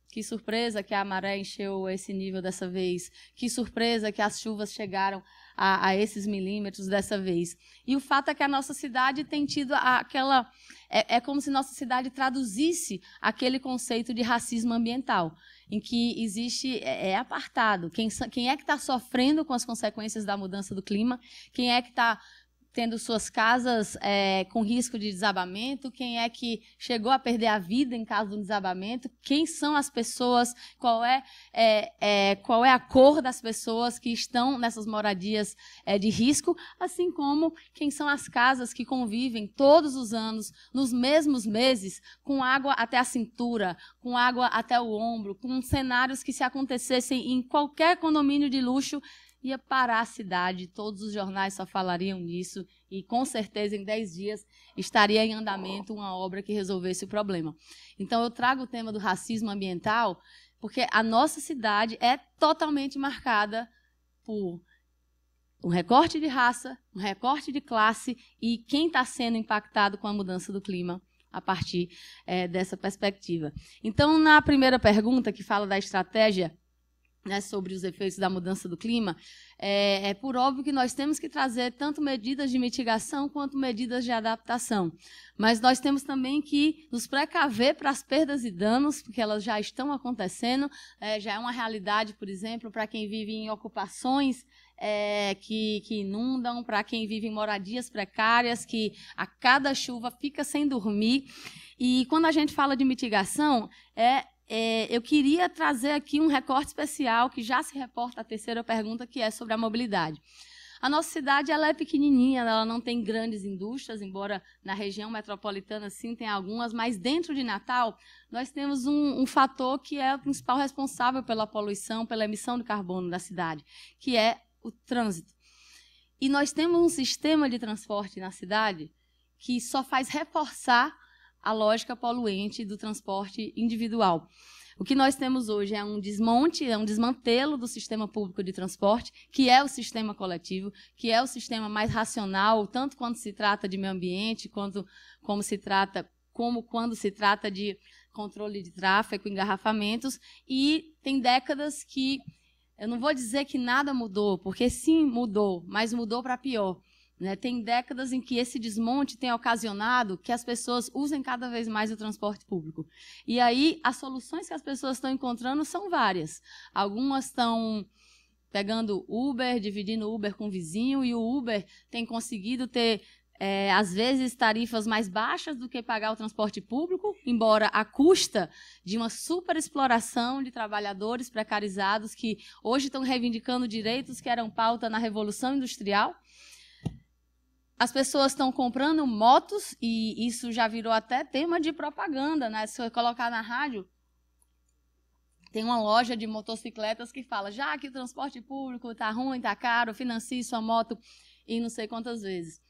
que surpresa que a maré encheu esse nível dessa vez. Que surpresa que as chuvas chegaram a esses milímetros dessa vez. E o fato é que a nossa cidade tem tido aquela... É como se nossa cidade traduzisse aquele conceito de racismo ambiental, em que existe... apartado. Quem é que está sofrendo com as consequências da mudança do clima? Quem é que está tendo suas casas com risco de desabamento, quem é que chegou a perder a vida em caso de um desabamento, quem são as pessoas, qual é a cor das pessoas que estão nessas moradias de risco, assim como quem são as casas que convivem todos os anos, nos mesmos meses, com água até a cintura, com água até o ombro, com cenários que, se acontecessem em qualquer condomínio de luxo, ia parar a cidade, todos os jornais só falariam nisso e, com certeza, em 10 dias estaria em andamento uma obra que resolvesse o problema. Então, eu trago o tema do racismo ambiental porque a nossa cidade é totalmente marcada por um recorte de raça, um recorte de classe e quem está sendo impactado com a mudança do clima a partir dessa perspectiva. Então, na primeira pergunta, que fala da estratégia, sobre os efeitos da mudança do clima, é por óbvio que nós temos que trazer tanto medidas de mitigação quanto medidas de adaptação. Mas nós temos também que nos precaver para as perdas e danos, porque elas já estão acontecendo, já é uma realidade, por exemplo, para quem vive em ocupações que inundam, para quem vive em moradias precárias, que a cada chuva fica sem dormir. E quando a gente fala de mitigação, eu queria trazer aqui um recorte especial que já se reporta à terceira pergunta, que é sobre a mobilidade. A nossa cidade ela é pequenininha, ela não tem grandes indústrias, embora na região metropolitana sim tem algumas, mas dentro de Natal nós temos um fator que é o principal responsável pela poluição, pela emissão de carbono da cidade, que é o trânsito. E nós temos um sistema de transporte na cidade que só faz reforçar a lógica poluente do transporte individual. O que nós temos hoje é um desmonte, um desmantelo do sistema público de transporte, que é o sistema coletivo, que é o sistema mais racional, tanto quando se trata de meio ambiente, como quando se trata de controle de tráfego, engarrafamentos, e tem décadas que, eu não vou dizer que nada mudou, porque sim, mudou, mas mudou para pior. né? Tem décadas em que esse desmonte tem ocasionado que as pessoas usem cada vez mais o transporte público. E aí, as soluções que as pessoas estão encontrando são várias. Algumas estão pegando Uber, dividindo Uber com o vizinho, e o Uber tem conseguido ter, às vezes, tarifas mais baixas do que pagar o transporte público, embora à custa de uma superexploração de trabalhadores precarizados que hoje estão reivindicando direitos que eram pauta na Revolução Industrial. As pessoas estão comprando motos, e isso já virou até tema de propaganda, né? Se eu colocar na rádio, tem uma loja de motocicletas que fala, já que o transporte público está ruim, está caro, financie sua moto e não sei quantas vezes.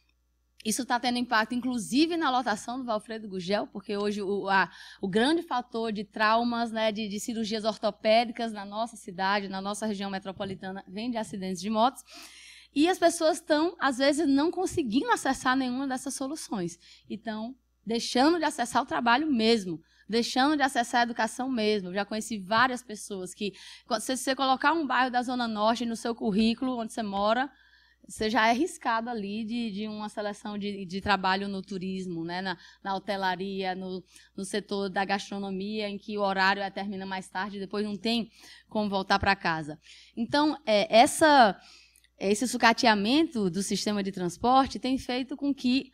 Isso está tendo impacto, inclusive, na lotação do Valfredo Gugel, porque hoje o grande fator de traumas, né, de cirurgias ortopédicas na nossa cidade, na nossa região metropolitana, vem de acidentes de motos. E as pessoas estão, às vezes, não conseguindo acessar nenhuma dessas soluções. Então, deixando de acessar o trabalho mesmo, deixando de acessar a educação mesmo. Eu já conheci várias pessoas que, se você colocar um bairro da Zona Norte no seu currículo, onde você mora, você já é arriscado ali de uma seleção de trabalho no turismo, né? na hotelaria, no setor da gastronomia, em que o horário termina mais tarde e depois não tem como voltar para casa. Então, esse sucateamento do sistema de transporte tem feito com que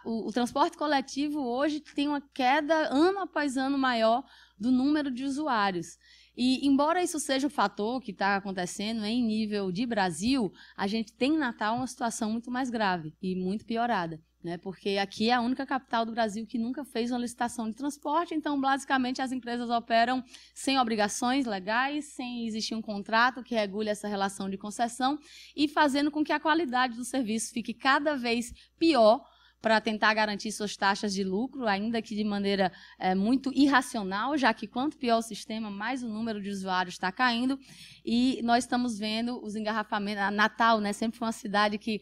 o transporte coletivo hoje tem uma queda ano após ano maior do número de usuários. E, embora isso seja um fator que está acontecendo em nível de Brasil, a gente tem em Natal uma situação muito mais grave e muito piorada, né? Porque aqui é a única capital do Brasil que nunca fez uma licitação de transporte, então, basicamente, as empresas operam sem obrigações legais, sem existir um contrato que regule essa relação de concessão e fazendo com que a qualidade do serviço fique cada vez pior, para tentar garantir suas taxas de lucro, ainda que de maneira muito irracional, já que quanto pior o sistema, mais o número de usuários está caindo. E nós estamos vendo os engarrafamentos. Natal, né, sempre foi uma cidade que,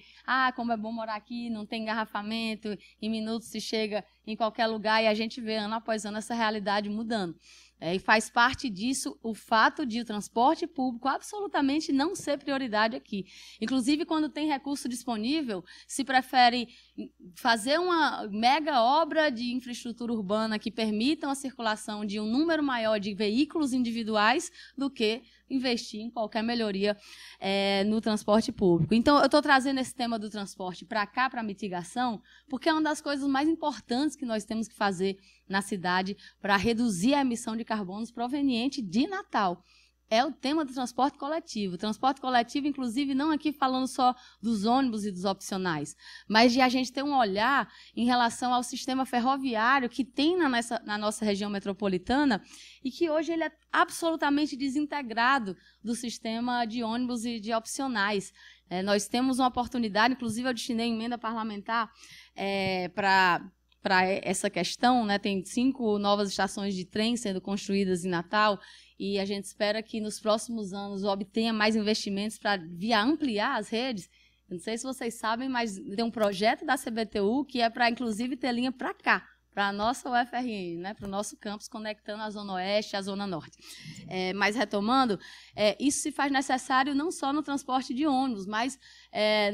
como é bom morar aqui, não tem engarrafamento, em minutos se chega em qualquer lugar, e a gente vê ano após ano essa realidade mudando. E faz parte disso o fato de o transporte público absolutamente não ser prioridade aqui. Inclusive, quando tem recurso disponível, se prefere fazer uma mega obra de infraestrutura urbana que permita a circulação de um número maior de veículos individuais do que investir em qualquer melhoria no transporte público. Então, eu estou trazendo esse tema do transporte para cá, para a mitigação, porque é uma das coisas mais importantes que nós temos que fazer na cidade para reduzir a emissão de carbonos proveniente de Natal. É o tema do transporte coletivo. O transporte coletivo, inclusive, não aqui falando só dos ônibus e dos opcionais, mas de a gente ter um olhar em relação ao sistema ferroviário que tem na nossa região metropolitana e que hoje ele é absolutamente desintegrado do sistema de ônibus e de opcionais. Nós temos uma oportunidade, inclusive eu destinei emenda parlamentar para essa questão, né? Tem 5 novas estações de trem sendo construídas em Natal e a gente espera que nos próximos anos obtenha mais investimentos para ampliar as redes. Eu não sei se vocês sabem, mas tem um projeto da CBTU que é para, inclusive, ter linha para cá, para a nossa UFRN, né, para o nosso campus, conectando a Zona Oeste e a Zona Norte. Mas, retomando, isso se faz necessário não só no transporte de ônibus, mas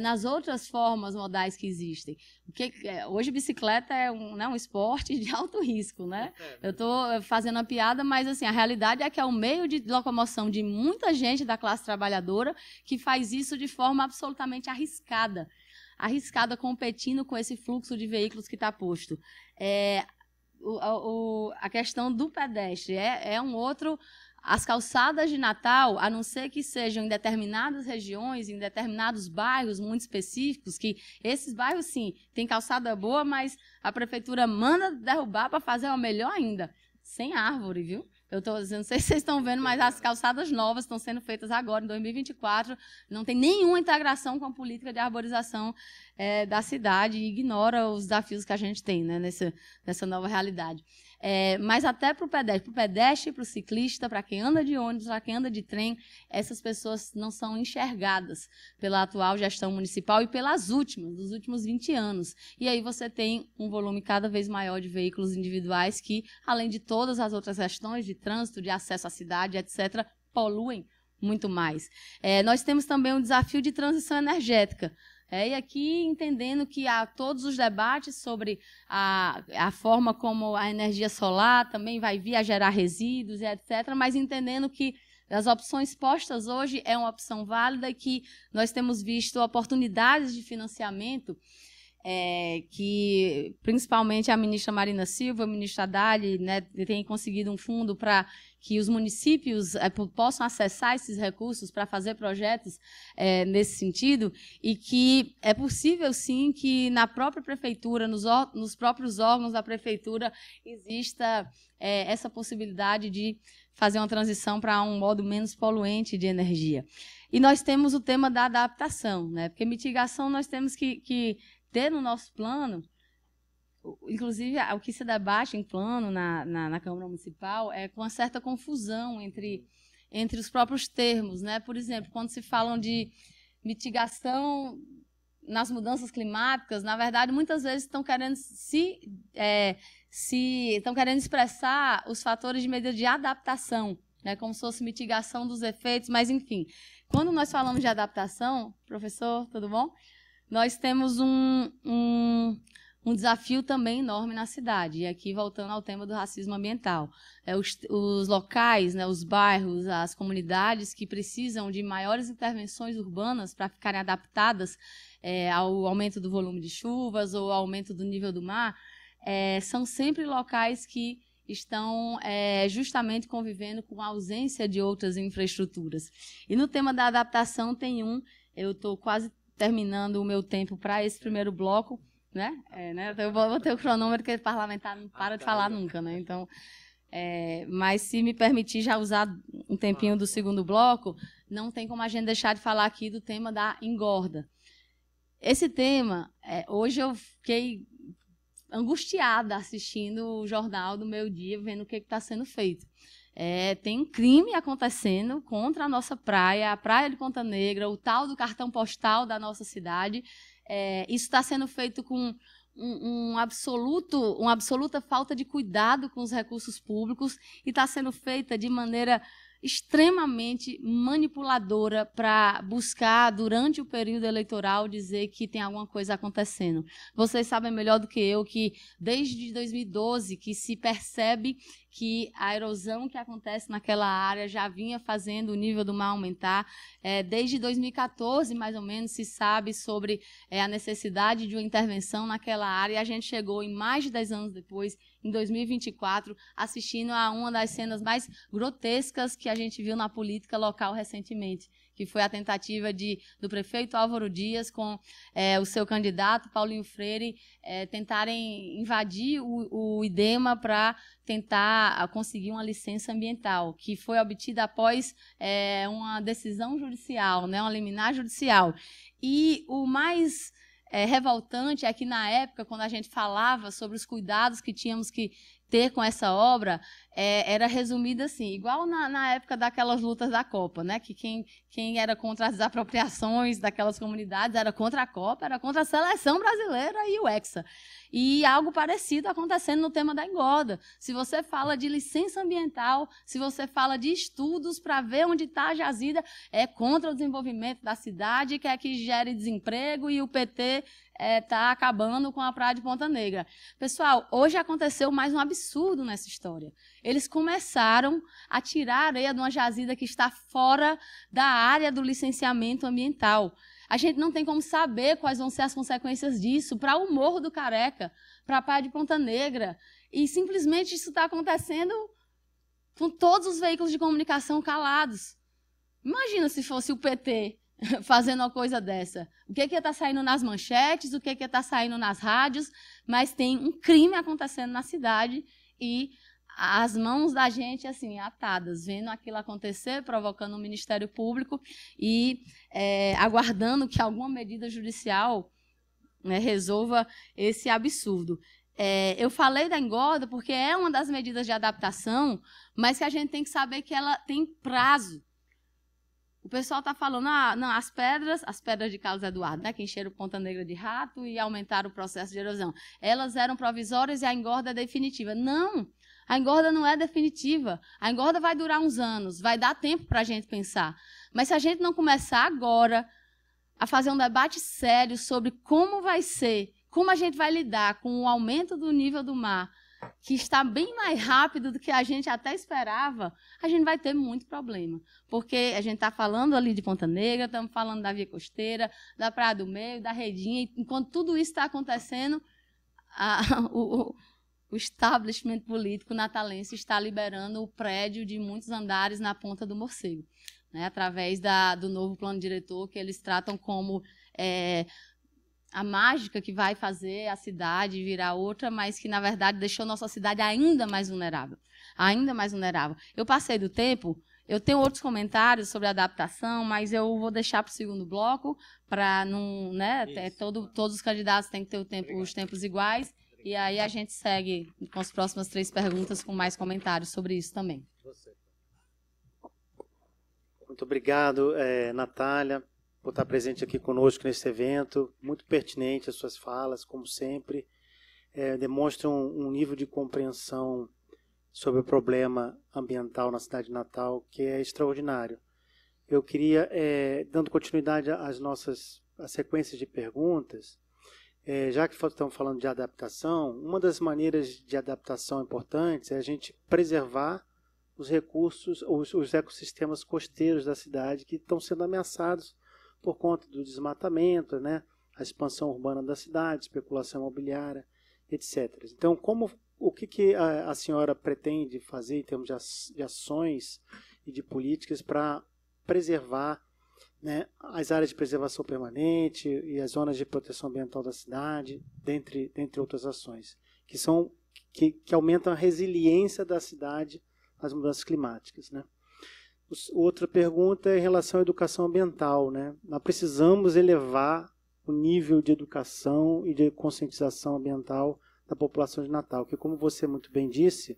nas outras formas modais que existem. Porque, hoje, bicicleta é um esporte de alto risco, né? Eu estou fazendo uma piada, mas assim, a realidade é que é um meio de locomoção de muita gente da classe trabalhadora que faz isso de forma absolutamente arriscada competindo com esse fluxo de veículos que está posto. A questão do pedestre é um outro. As calçadas de Natal, a não ser que sejam em determinadas regiões, em determinados bairros muito específicos, que esses bairros, sim, tem calçada boa, mas a prefeitura manda derrubar para fazer uma melhor ainda, sem árvore, viu? Não sei se vocês estão vendo, mas as calçadas novas estão sendo feitas agora, em 2024. Não tem nenhuma integração com a política de arborização da cidade e ignora os desafios que a gente tem, né, nessa nova realidade. Mas até para o pedestre, para o ciclista, para quem anda de ônibus, para quem anda de trem, essas pessoas não são enxergadas pela atual gestão municipal e pelas dos últimos 20 anos. E aí você tem um volume cada vez maior de veículos individuais que, além de todas as outras questões de trânsito, de acesso à cidade, etc., poluem muito mais. Nós temos também um desafio de transição energética. E aqui entendendo que há todos os debates sobre a forma como a energia solar também vai vir a gerar resíduos, etc., mas entendendo que as opções postas hoje é uma opção válida e que nós temos visto oportunidades de financiamento que principalmente a ministra Marina Silva, o ministro Haddad, né, tem conseguido um fundo para que os municípios possam acessar esses recursos para fazer projetos nesse sentido, e que é possível, sim, que na própria prefeitura, nos próprios órgãos da prefeitura, exista essa possibilidade de fazer uma transição para um modo menos poluente de energia. E nós temos o tema da adaptação, né, porque mitigação nós temos que ter no nosso plano, inclusive o que se debate em plano na Câmara Municipal é com uma certa confusão entre os próprios termos, né? Por exemplo, quando se falam de mitigação nas mudanças climáticas, na verdade, muitas vezes estão querendo estão querendo expressar os fatores de medida de adaptação, né? Como se fosse mitigação dos efeitos, mas enfim, quando nós falamos de adaptação, professor, tudo bom? Nós temos um desafio também enorme na cidade. E aqui, voltando ao tema do racismo ambiental. Os locais, né, os bairros, as comunidades que precisam de maiores intervenções urbanas para ficarem adaptadas ao aumento do volume de chuvas ou ao aumento do nível do mar, são sempre locais que estão justamente convivendo com a ausência de outras infraestruturas. E no tema da adaptação eu estou quase terminando o meu tempo para esse primeiro bloco, né? Eu vou ter o cronômetro, porque parlamentar não para de falar nunca, né? Então, mas se me permitir já usar um tempinho do segundo bloco, não tem como a gente deixar de falar aqui do tema da engorda. Esse tema, hoje eu fiquei angustiada assistindo o jornal do Meio Dia, vendo o que está sendo feito. Tem um crime acontecendo contra a nossa praia, a Praia de Ponta Negra, o tal do cartão postal da nossa cidade. Isso está sendo feito com uma absoluta falta de cuidado com os recursos públicos e está sendo feita de maneira extremamente manipuladora para buscar, durante o período eleitoral, dizer que tem alguma coisa acontecendo. Vocês sabem melhor do que eu que, desde 2012, que se percebe que a erosão que acontece naquela área já vinha fazendo o nível do mar aumentar. Desde 2014, mais ou menos, se sabe sobre a necessidade de uma intervenção naquela área, e a gente chegou, em mais de 10 anos depois, em 2024, assistindo a uma das cenas mais grotescas que a gente viu na política local recentemente, que foi a tentativa do prefeito Álvaro Dias com o seu candidato, Paulinho Freire, tentarem invadir o IDEMA para tentar conseguir uma licença ambiental, que foi obtida após uma decisão judicial, né, uma liminar judicial. E o mais revoltante é que, na época, quando a gente falava sobre os cuidados que tínhamos que ter com essa obra, era resumido assim, igual na época daquelas lutas da Copa, né? Que quem era contra as desapropriações daquelas comunidades era contra a Copa, era contra a seleção brasileira e o Hexa. E algo parecido acontecendo no tema da engorda. Se você fala de licença ambiental, se você fala de estudos para ver onde está a jazida, é contra o desenvolvimento da cidade, quer que gere desemprego, e o PT está acabando com a Praia de Ponta Negra. Pessoal, hoje aconteceu mais um absurdo nessa história. Eles começaram a tirar areia de uma jazida que está fora da área do licenciamento ambiental. A gente não tem como saber quais vão ser as consequências disso para o Morro do Careca, para a Praia de Ponta Negra. E simplesmente isso está acontecendo com todos os veículos de comunicação calados. Imagina se fosse o PT fazendo uma coisa dessa. O que ia estar saindo nas manchetes, o que ia estar saindo nas rádios, mas tem um crime acontecendo na cidade e as mãos da gente, assim, atadas, vendo aquilo acontecer, provocando o Ministério Público e aguardando que alguma medida judicial, né, resolva esse absurdo. Eu falei da engorda porque é uma das medidas de adaptação, mas que a gente tem que saber que ela tem prazo. O pessoal está falando, não, as pedras de Carlos Eduardo, né, que encheram Ponta Negra de rato e aumentaram o processo de erosão, elas eram provisórias e a engorda é definitiva. Não! A engorda não é definitiva. A engorda vai durar uns anos, vai dar tempo para a gente pensar. Mas se a gente não começar agora a fazer um debate sério sobre como vai ser, como a gente vai lidar com o aumento do nível do mar, que está bem mais rápido do que a gente até esperava, a gente vai ter muito problema. Porque a gente está falando ali de Ponta Negra, estamos falando da Via Costeira, da Praia do Meio, da Redinha, e enquanto tudo isso está acontecendo, o establishment político natalense está liberando o prédio de muitos andares na Ponta do Morcego, né, através do novo plano diretor, que eles tratam como a mágica que vai fazer a cidade virar outra, mas que, na verdade, deixou nossa cidade ainda mais vulnerável. Ainda mais vulnerável. Eu passei do tempo, eu tenho outros comentários sobre a adaptação, mas eu vou deixar para o segundo bloco, para não... Né, todos os candidatos têm que ter os tempos iguais, e aí a gente segue com as próximas 3 perguntas com mais comentários sobre isso também. Muito obrigado, Natália, por estar presente aqui conosco nesse evento. Muito pertinente as suas falas, como sempre. Demonstram um nível de compreensão sobre o problema ambiental na cidade de Natal que é extraordinário. Eu queria, dando continuidade às sequências de perguntas, já que estamos falando de adaptação, uma das maneiras de adaptação importantes é a gente preservar os recursos, os ecossistemas costeiros da cidade que estão sendo ameaçados por conta do desmatamento, né, a expansão urbana da cidade, especulação imobiliária, etc. Então, o que a senhora pretende fazer em termos de ações e de políticas para preservar, né, as áreas de preservação permanente e as zonas de proteção ambiental da cidade, dentre outras ações, que aumentam a resiliência da cidade às mudanças climáticas, né? Outra pergunta é em relação à educação ambiental, né? Nós precisamos elevar o nível de educação e de conscientização ambiental da população de Natal, que, como você muito bem disse,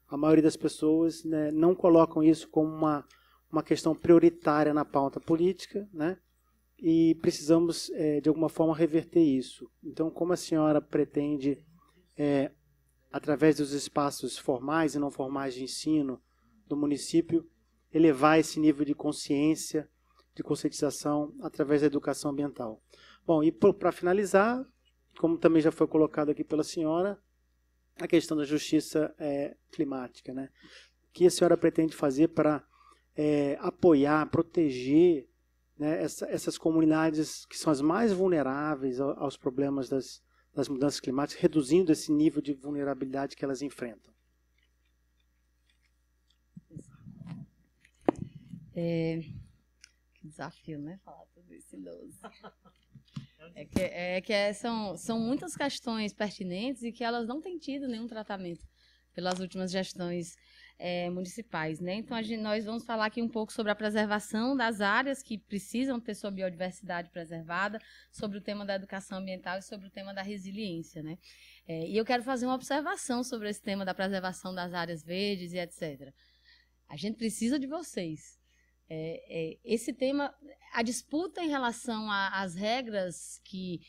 a maioria das pessoas, né, não colocam isso como uma questão prioritária na pauta política, né? E precisamos, de alguma forma, reverter isso. Então, como a senhora pretende, através dos espaços formais e não formais de ensino do município, elevar esse nível de consciência, de conscientização através da educação ambiental? Bom, e para finalizar, como também já foi colocado aqui pela senhora, a questão da justiça climática, né? O que a senhora pretende fazer para apoiar, proteger, né, essas comunidades que são as mais vulneráveis aos problemas das mudanças climáticas, reduzindo esse nível de vulnerabilidade que elas enfrentam? Que desafio, né? Falar tudo isso em 12. São muitas questões pertinentes e que elas não têm tido nenhum tratamento pelas últimas gestões municipais, né? Então, nós vamos falar aqui um pouco sobre a preservação das áreas que precisam ter sua biodiversidade preservada, sobre o tema da educação ambiental e sobre o tema da resiliência, né? E eu quero fazer uma observação sobre esse tema da preservação das áreas verdes e etc. A gente precisa de vocês. Esse tema, a disputa em relação às regras que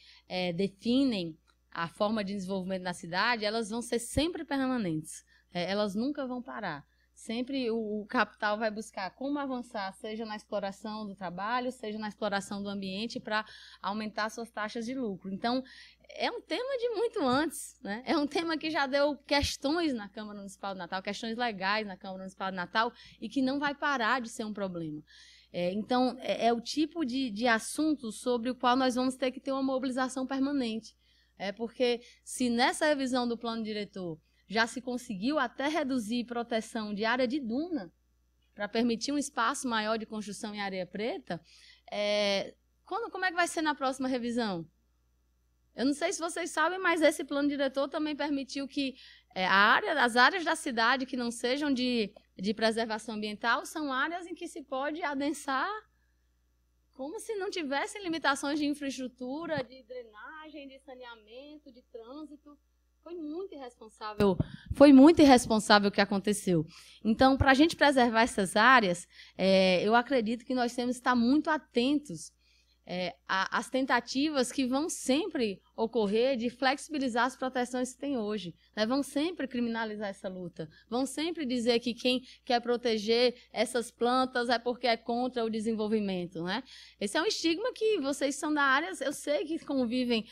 definem a forma de desenvolvimento na cidade, elas vão ser sempre permanentes, elas nunca vão parar. Sempre o capital vai buscar como avançar, seja na exploração do trabalho, seja na exploração do ambiente, para aumentar suas taxas de lucro. Então, é um tema de muito antes, né? É um tema que já deu questões na Câmara Municipal de Natal, questões legais na Câmara Municipal de Natal, e que não vai parar de ser um problema. Então, é o tipo de assunto sobre o qual nós vamos ter que ter uma mobilização permanente. Porque se nessa revisão do plano diretor já se conseguiu até reduzir proteção de área de duna, para permitir um espaço maior de construção em areia preta, como é que vai ser na próxima revisão? Eu não sei se vocês sabem, mas esse plano diretor também permitiu que as áreas da cidade que não sejam de preservação ambiental são áreas em que se pode adensar como se não tivessem limitações de infraestrutura, de drenagem, de saneamento, de trânsito. Foi muito irresponsável o que aconteceu. Então, para a gente preservar essas áreas, eu acredito que nós temos que estar muito atentos as tentativas que vão sempre ocorrer de flexibilizar as proteções que tem hoje, né? Vão sempre criminalizar essa luta, vão sempre dizer que quem quer proteger essas plantas é porque é contra o desenvolvimento, né? Esse é um estigma que vocês são da área, eu sei que convivem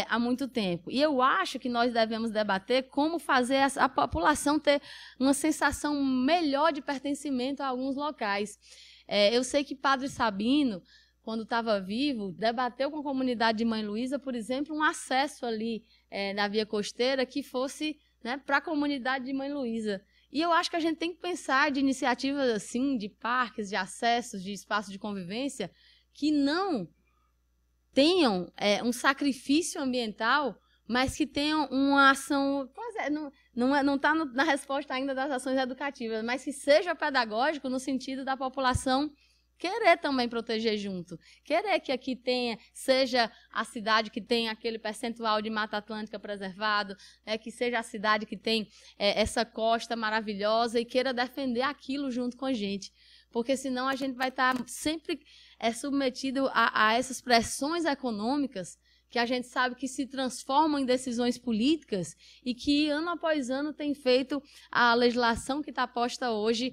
há muito tempo, e eu acho que nós devemos debater como fazer a população ter uma sensação melhor de pertencimento a alguns locais. Eu sei que Padre Sabino, quando estava vivo, debateu com a comunidade de Mãe Luísa, por exemplo, um acesso ali na via costeira que fosse, né, para a comunidade de Mãe Luísa. E eu acho que a gente tem que pensar de iniciativas assim, de parques, de acessos, de espaços de convivência, que não tenham um sacrifício ambiental, mas que tenham uma ação... Não está na resposta ainda das ações educativas, mas que seja pedagógico no sentido da população querer também proteger junto, querer que aqui seja a cidade que tem aquele percentual de Mata Atlântica preservado, que seja a cidade que tem essa costa maravilhosa e queira defender aquilo junto com a gente, porque senão a gente vai estar sempre submetido a essas pressões econômicas que a gente sabe que se transformam em decisões políticas e que, ano após ano, tem feito a legislação que está posta hoje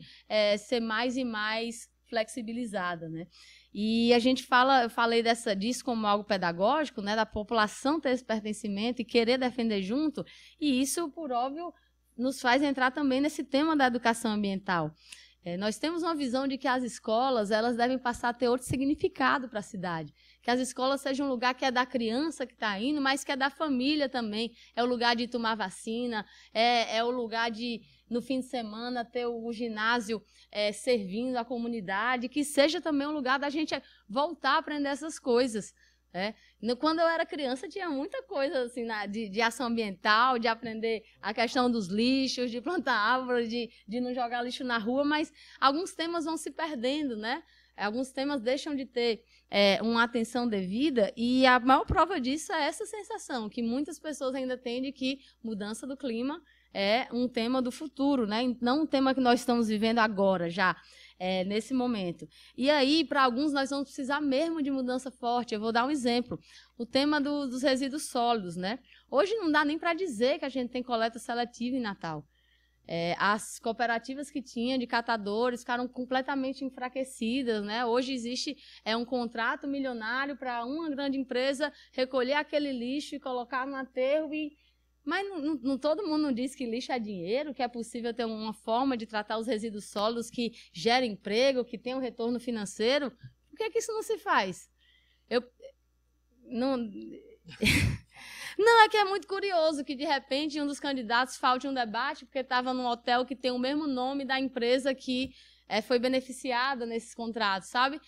ser mais e mais flexibilizada, né? E a gente eu falei disso como algo pedagógico, né, da população ter esse pertencimento e querer defender junto, e isso, por óbvio, nos faz entrar também nesse tema da educação ambiental. Nós temos uma visão de que as escolas elas devem passar a ter outro significado para a cidade, que as escolas sejam um lugar que é da criança que está indo, mas que é da família também, é o lugar de tomar vacina, é o lugar de, no fim de semana, ter o ginásio servindo a comunidade, que seja também um lugar da gente voltar a aprender essas coisas. Quando eu era criança, tinha muita coisa assim, de ação ambiental, de aprender a questão dos lixos, de plantar árvore, de não jogar lixo na rua, mas alguns temas vão se perdendo, né? Alguns temas deixam de ter uma atenção devida, e a maior prova disso é essa sensação que muitas pessoas ainda têm de que mudança do clima é um tema do futuro, né? Não um tema que nós estamos vivendo agora, já, nesse momento. E aí, para alguns, nós vamos precisar mesmo de mudança forte. Eu vou dar um exemplo. O tema dos resíduos sólidos, né? Hoje não dá nem para dizer que a gente tem coleta seletiva em Natal. As cooperativas que tinha de catadores ficaram completamente enfraquecidas, né? Hoje existe um contrato milionário para uma grande empresa recolher aquele lixo e colocar no aterro Mas não todo mundo diz que lixo é dinheiro, que é possível ter uma forma de tratar os resíduos sólidos que gera emprego, que tem um retorno financeiro. Por que isso não se faz? Não, é que é muito curioso que, de repente, um dos candidatos falte um debate porque estava num hotel que tem o mesmo nome da empresa que foi beneficiada nesses contratos, sabe?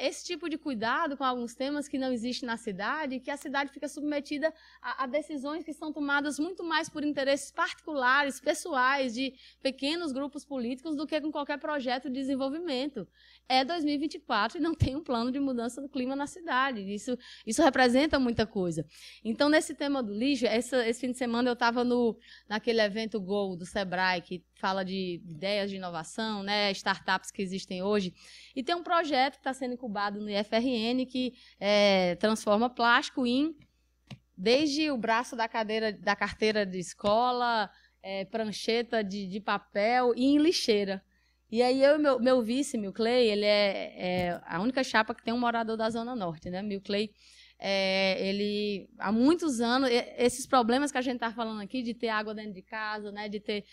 Esse tipo de cuidado com alguns temas que não existe na cidade, que a cidade fica submetida a decisões que são tomadas muito mais por interesses particulares, pessoais, de pequenos grupos políticos, do que com qualquer projeto de desenvolvimento. É 2024 e não tem um plano de mudança do clima na cidade. Isso representa muita coisa. Então, nesse tema do lixo, esse fim de semana eu estava naquele evento Go do Sebrae, que fala de ideias de inovação, né, startups que existem hoje, e tem um projeto que está sendo incubado no IFRN que transforma plástico desde o braço da carteira de escola, prancheta de papel e em lixeira. E aí eu e meu vice, Milclay, ele é a única chapa que tem um morador da Zona Norte, né? Milclay, ele, há muitos anos, esses problemas que a gente está falando aqui, de ter água dentro de casa, né? De ter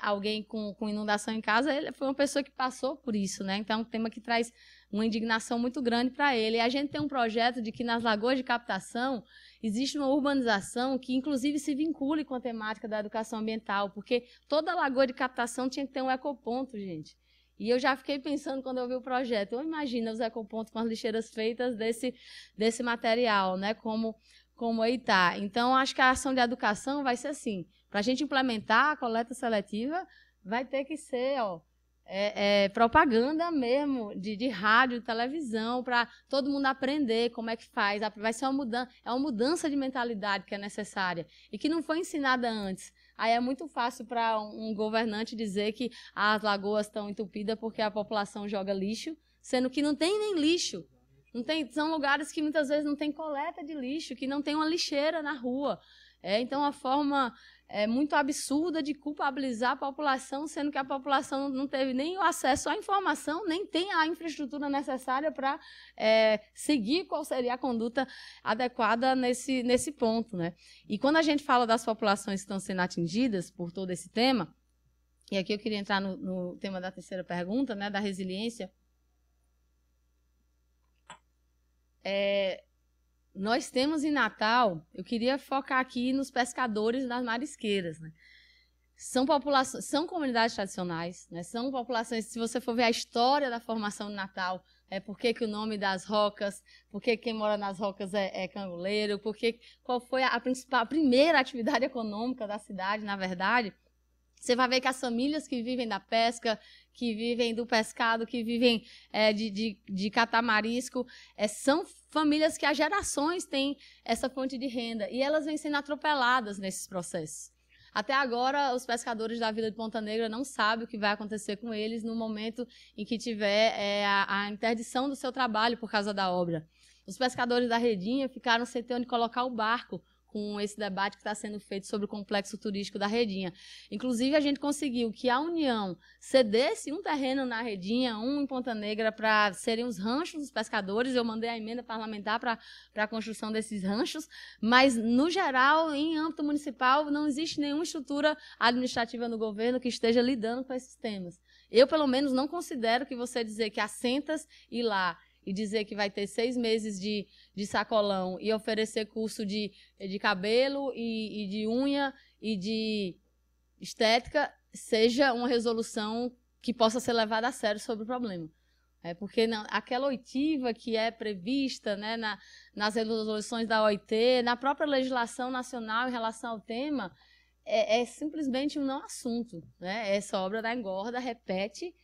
alguém com inundação em casa, ele foi uma pessoa que passou por isso, né? Então é um tema que traz uma indignação muito grande para ele. E a gente tem um projeto de que nas lagoas de captação existe uma urbanização que, inclusive, se vincule com a temática da educação ambiental, porque toda lagoa de captação tinha que ter um ecoponto, gente. E eu já fiquei pensando, quando eu vi o projeto, imagina os ecopontos com as lixeiras feitas desse material, né? Como aí está. Então, acho que a ação de educação vai ser assim. Para a gente implementar a coleta seletiva, vai ter que ser, propaganda mesmo, de rádio, de televisão, para todo mundo aprender como é que faz. Vai ser uma mudança de mentalidade que é necessária e que não foi ensinada antes. Aí é muito fácil para um governante dizer que as lagoas estão entupidas porque a população joga lixo, sendo que não tem nem lixo. São lugares que muitas vezes não tem coleta de lixo, que não tem uma lixeira na rua. Então, uma forma muito absurda de culpabilizar a população, sendo que a população não teve nem o acesso à informação, nem tem a infraestrutura necessária para seguir qual seria a conduta adequada nesse ponto, né? E quando a gente fala das populações que estão sendo atingidas por todo esse tema, e aqui eu queria entrar no tema da terceira pergunta, né, da resiliência, nós temos em Natal, eu queria focar aqui nos pescadores das marisqueiras, né? São comunidades tradicionais, né? São populações, se você for ver a história da formação de Natal, por que o nome das rocas, por que quem mora nas rocas é canguleiro, qual foi a primeira atividade econômica da cidade, na verdade. Você vai ver que as famílias que vivem da pesca, que vivem do pescado, que vivem de catar marisco, são famílias que há gerações têm essa fonte de renda. E elas vêm sendo atropeladas nesses processos. Até agora, os pescadores da Vila de Ponta Negra não sabem o que vai acontecer com eles no momento em que tiver a interdição do seu trabalho por causa da obra. Os pescadores da Redinha ficaram sem ter onde colocar o barco, com esse debate que está sendo feito sobre o complexo turístico da Redinha. Inclusive, a gente conseguiu que a União cedesse um terreno na Redinha, um em Ponta Negra, para serem os ranchos dos pescadores. Eu mandei a emenda parlamentar para a construção desses ranchos, mas, no geral, em âmbito municipal, não existe nenhuma estrutura administrativa no governo que esteja lidando com esses temas. Eu, pelo menos, não considero que você dizer que assentas e lá e dizer que vai ter 6 meses de sacolão e oferecer curso de cabelo e de unha e de estética seja uma resolução que possa ser levada a sério sobre o problema. Porque aquela oitiva que é prevista, né, nas resoluções da OIT, na própria legislação nacional em relação ao tema, é simplesmente um não assunto, né? Essa obra da engorda repete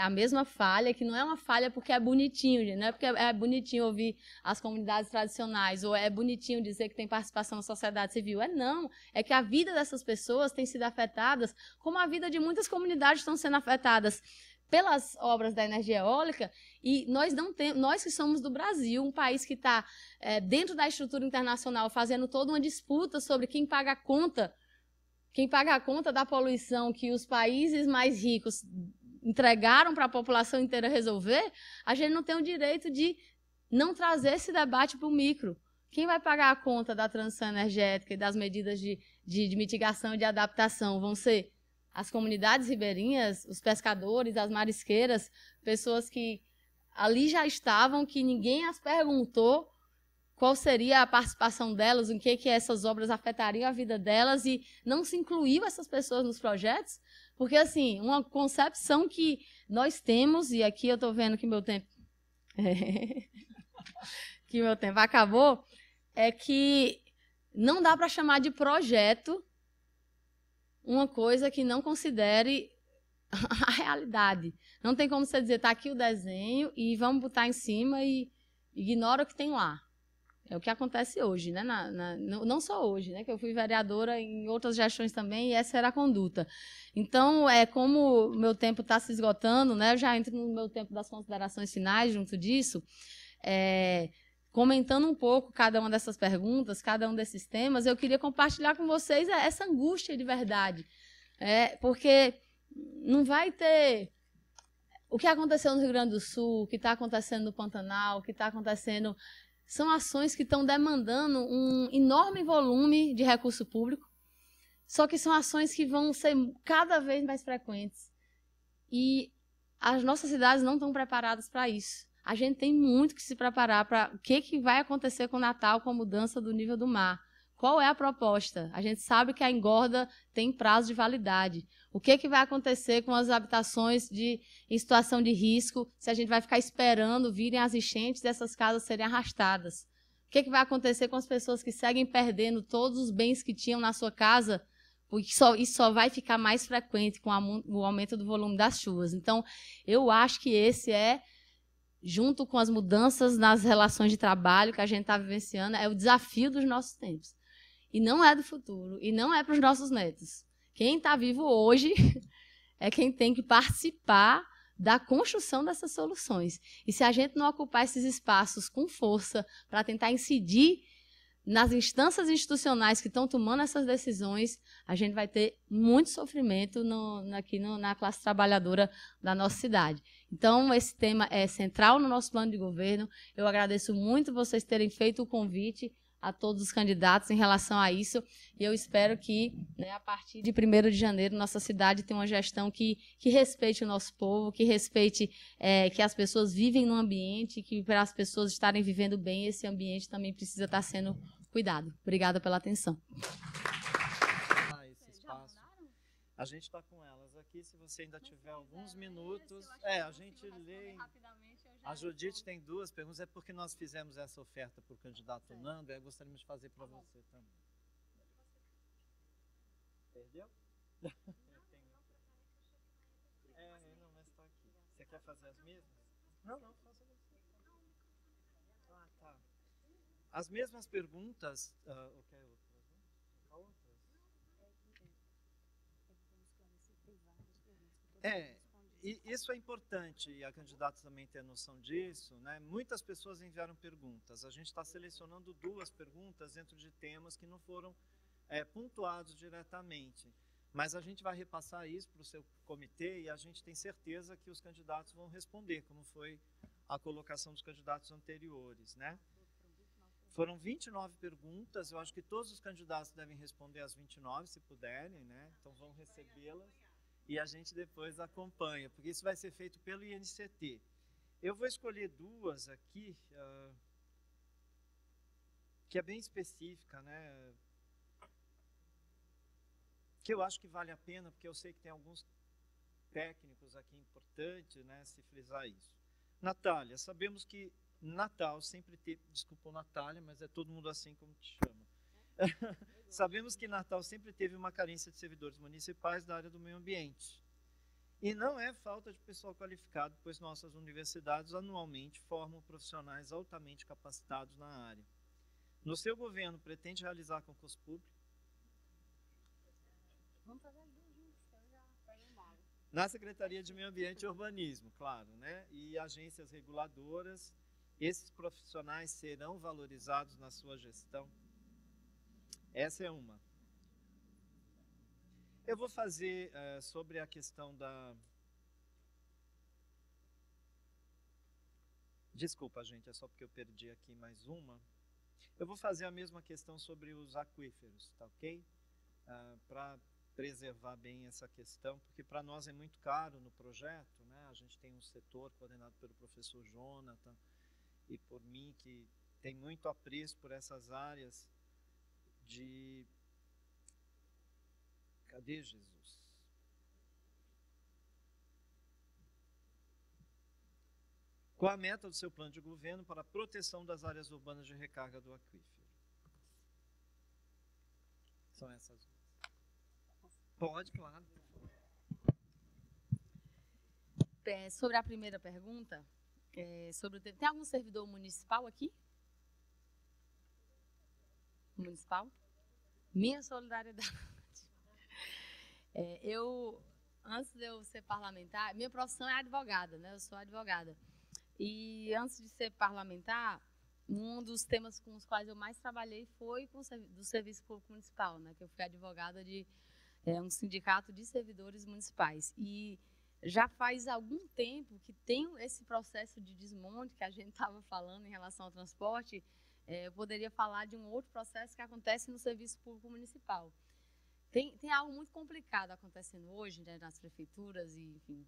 a mesma falha, que não é uma falha porque é bonitinho, gente, não é porque é bonitinho ouvir as comunidades tradicionais, ou é bonitinho dizer que tem participação na sociedade civil. Não, é que a vida dessas pessoas tem sido afetada, como a vida de muitas comunidades estão sendo afetadas pelas obras da energia eólica, e nós que somos do Brasil, um país que está dentro da estrutura internacional, fazendo toda uma disputa sobre quem paga a conta da poluição que os países mais ricos entregaram para a população inteira resolver, a gente não tem o direito de não trazer esse debate para o micro. Quem vai pagar a conta da transição energética e das medidas de mitigação e de adaptação? Vão ser as comunidades ribeirinhas, os pescadores, as marisqueiras, pessoas que ali já estavam, que ninguém as perguntou qual seria a participação delas, em que essas obras afetariam a vida delas, e não se incluiu essas pessoas nos projetos. Porque, assim, uma concepção que nós temos, e aqui eu estou vendo que meu tempo acabou, é que não dá para chamar de projeto uma coisa que não considere a realidade. Não tem como você dizer, está aqui o desenho e vamos botar em cima e ignora o que tem lá. É o que acontece hoje, né? Não só hoje, né? Que eu fui vereadora em outras gestões também, e essa era a conduta. Então, como o meu tempo está se esgotando, né? Eu já entro no meu tempo das considerações finais junto disso, comentando um pouco cada uma dessas perguntas, cada um desses temas, eu queria compartilhar com vocês essa angústia de verdade. Porque não vai ter... O que aconteceu no Rio Grande do Sul, o que está acontecendo no Pantanal, o que está acontecendo... São ações que estão demandando um enorme volume de recurso público, só que são ações que vão ser cada vez mais frequentes. E as nossas cidades não estão preparadas para isso. A gente tem muito que se preparar para o que vai acontecer com o Natal, com a mudança do nível do mar. Qual é a proposta? A gente sabe que a engorda tem prazo de validade. O que vai acontecer com as habitações em situação de risco, se a gente vai ficar esperando virem as enchentes e essas casas serem arrastadas? O que vai acontecer com as pessoas que seguem perdendo todos os bens que tinham na sua casa? Porque isso só vai ficar mais frequente com o aumento do volume das chuvas. Então, eu acho que esse junto com as mudanças nas relações de trabalho que a gente está vivenciando, é o desafio dos nossos tempos. E não é do futuro, e não é para os nossos netos. Quem está vivo hoje é quem tem que participar da construção dessas soluções. E se a gente não ocupar esses espaços com força para tentar incidir nas instâncias institucionais que estão tomando essas decisões, a gente vai ter muito sofrimento aqui na classe trabalhadora da nossa cidade. Então, esse tema é central no nosso plano de governo. Eu agradeço muito vocês terem feito o convite a todos os candidatos em relação a isso, e eu espero que, né, a partir de 1º de janeiro, nossa cidade tenha uma gestão que respeite o nosso povo, que respeite que as pessoas vivem num ambiente, que para as pessoas estarem vivendo bem, esse ambiente também precisa estar sendo cuidado. Obrigada pela atenção. Esse espaço. A gente está com elas aqui, se você ainda tiver alguns minutos. A gente lê. A Judite tem 2 perguntas, é porque nós fizemos essa oferta para o candidato Nando, e gostaríamos de fazer para você também. Perdeu? Não, mas está aqui. Você quer fazer as mesmas? Não, faça você. Ah, tá. As mesmas perguntas, ou quer outras? Qual outras? E isso é importante, e a candidata também ter noção disso, né? Muitas pessoas enviaram perguntas. A gente está selecionando 2 perguntas dentro de temas que não foram pontuados diretamente. Mas a gente vai repassar isso para o seu comitê e a gente tem certeza que os candidatos vão responder, como foi a colocação dos candidatos anteriores, né? Foram 29 perguntas, eu acho que todos os candidatos devem responder as 29, se puderem, né? Então vão recebê-las. E a gente depois acompanha, porque isso vai ser feito pelo INCT. Eu vou escolher 2 aqui, que é bem específica, né? Que eu acho que vale a pena, porque eu sei que tem alguns técnicos aqui importantes, né, se frisar isso. Natália, sabemos que Natal sempre teve, desculpa Natália, mas é todo mundo assim como te chama. Sabemos que Natal sempre teve uma carência de servidores municipais da área do meio ambiente. E não é falta de pessoal qualificado, pois nossas universidades anualmente formam profissionais altamente capacitados na área. No seu governo, pretende realizar concurso público? Vamos fazer as 2 juntas, que eu já pego um mal. Na Secretaria de Meio Ambiente e Urbanismo, claro, né? E agências reguladoras, esses profissionais serão valorizados na sua gestão? Essa é uma. Eu vou fazer sobre a questão da... Desculpa, gente, é só porque eu perdi aqui mais uma. Eu vou fazer a mesma questão sobre os aquíferos, tá ok? Para preservar bem essa questão, porque para nós é muito caro no projeto, né? A gente tem um setor coordenado pelo professor Jonathan e por mim, que tem muito apreço por essas áreas de... Cadê Jesus? Qual a meta do seu plano de governo para a proteção das áreas urbanas de recarga do aquífero? São essas duas. Pode, claro. Sobre a primeira pergunta, tem algum servidor municipal aqui? Municipal? Minha solidariedade. Antes de eu ser parlamentar, minha profissão é advogada, né? Eu sou advogada. E antes de ser parlamentar, um dos temas com os quais eu mais trabalhei foi do Serviço Público Municipal, né? Que eu fui advogada de um sindicato de servidores municipais. E já faz algum tempo que tem esse processo de desmonte que a gente estava falando em relação ao transporte. Eu poderia falar de um outro processo que acontece no Serviço Público Municipal. Tem algo muito complicado acontecendo hoje, né, nas prefeituras, e, enfim.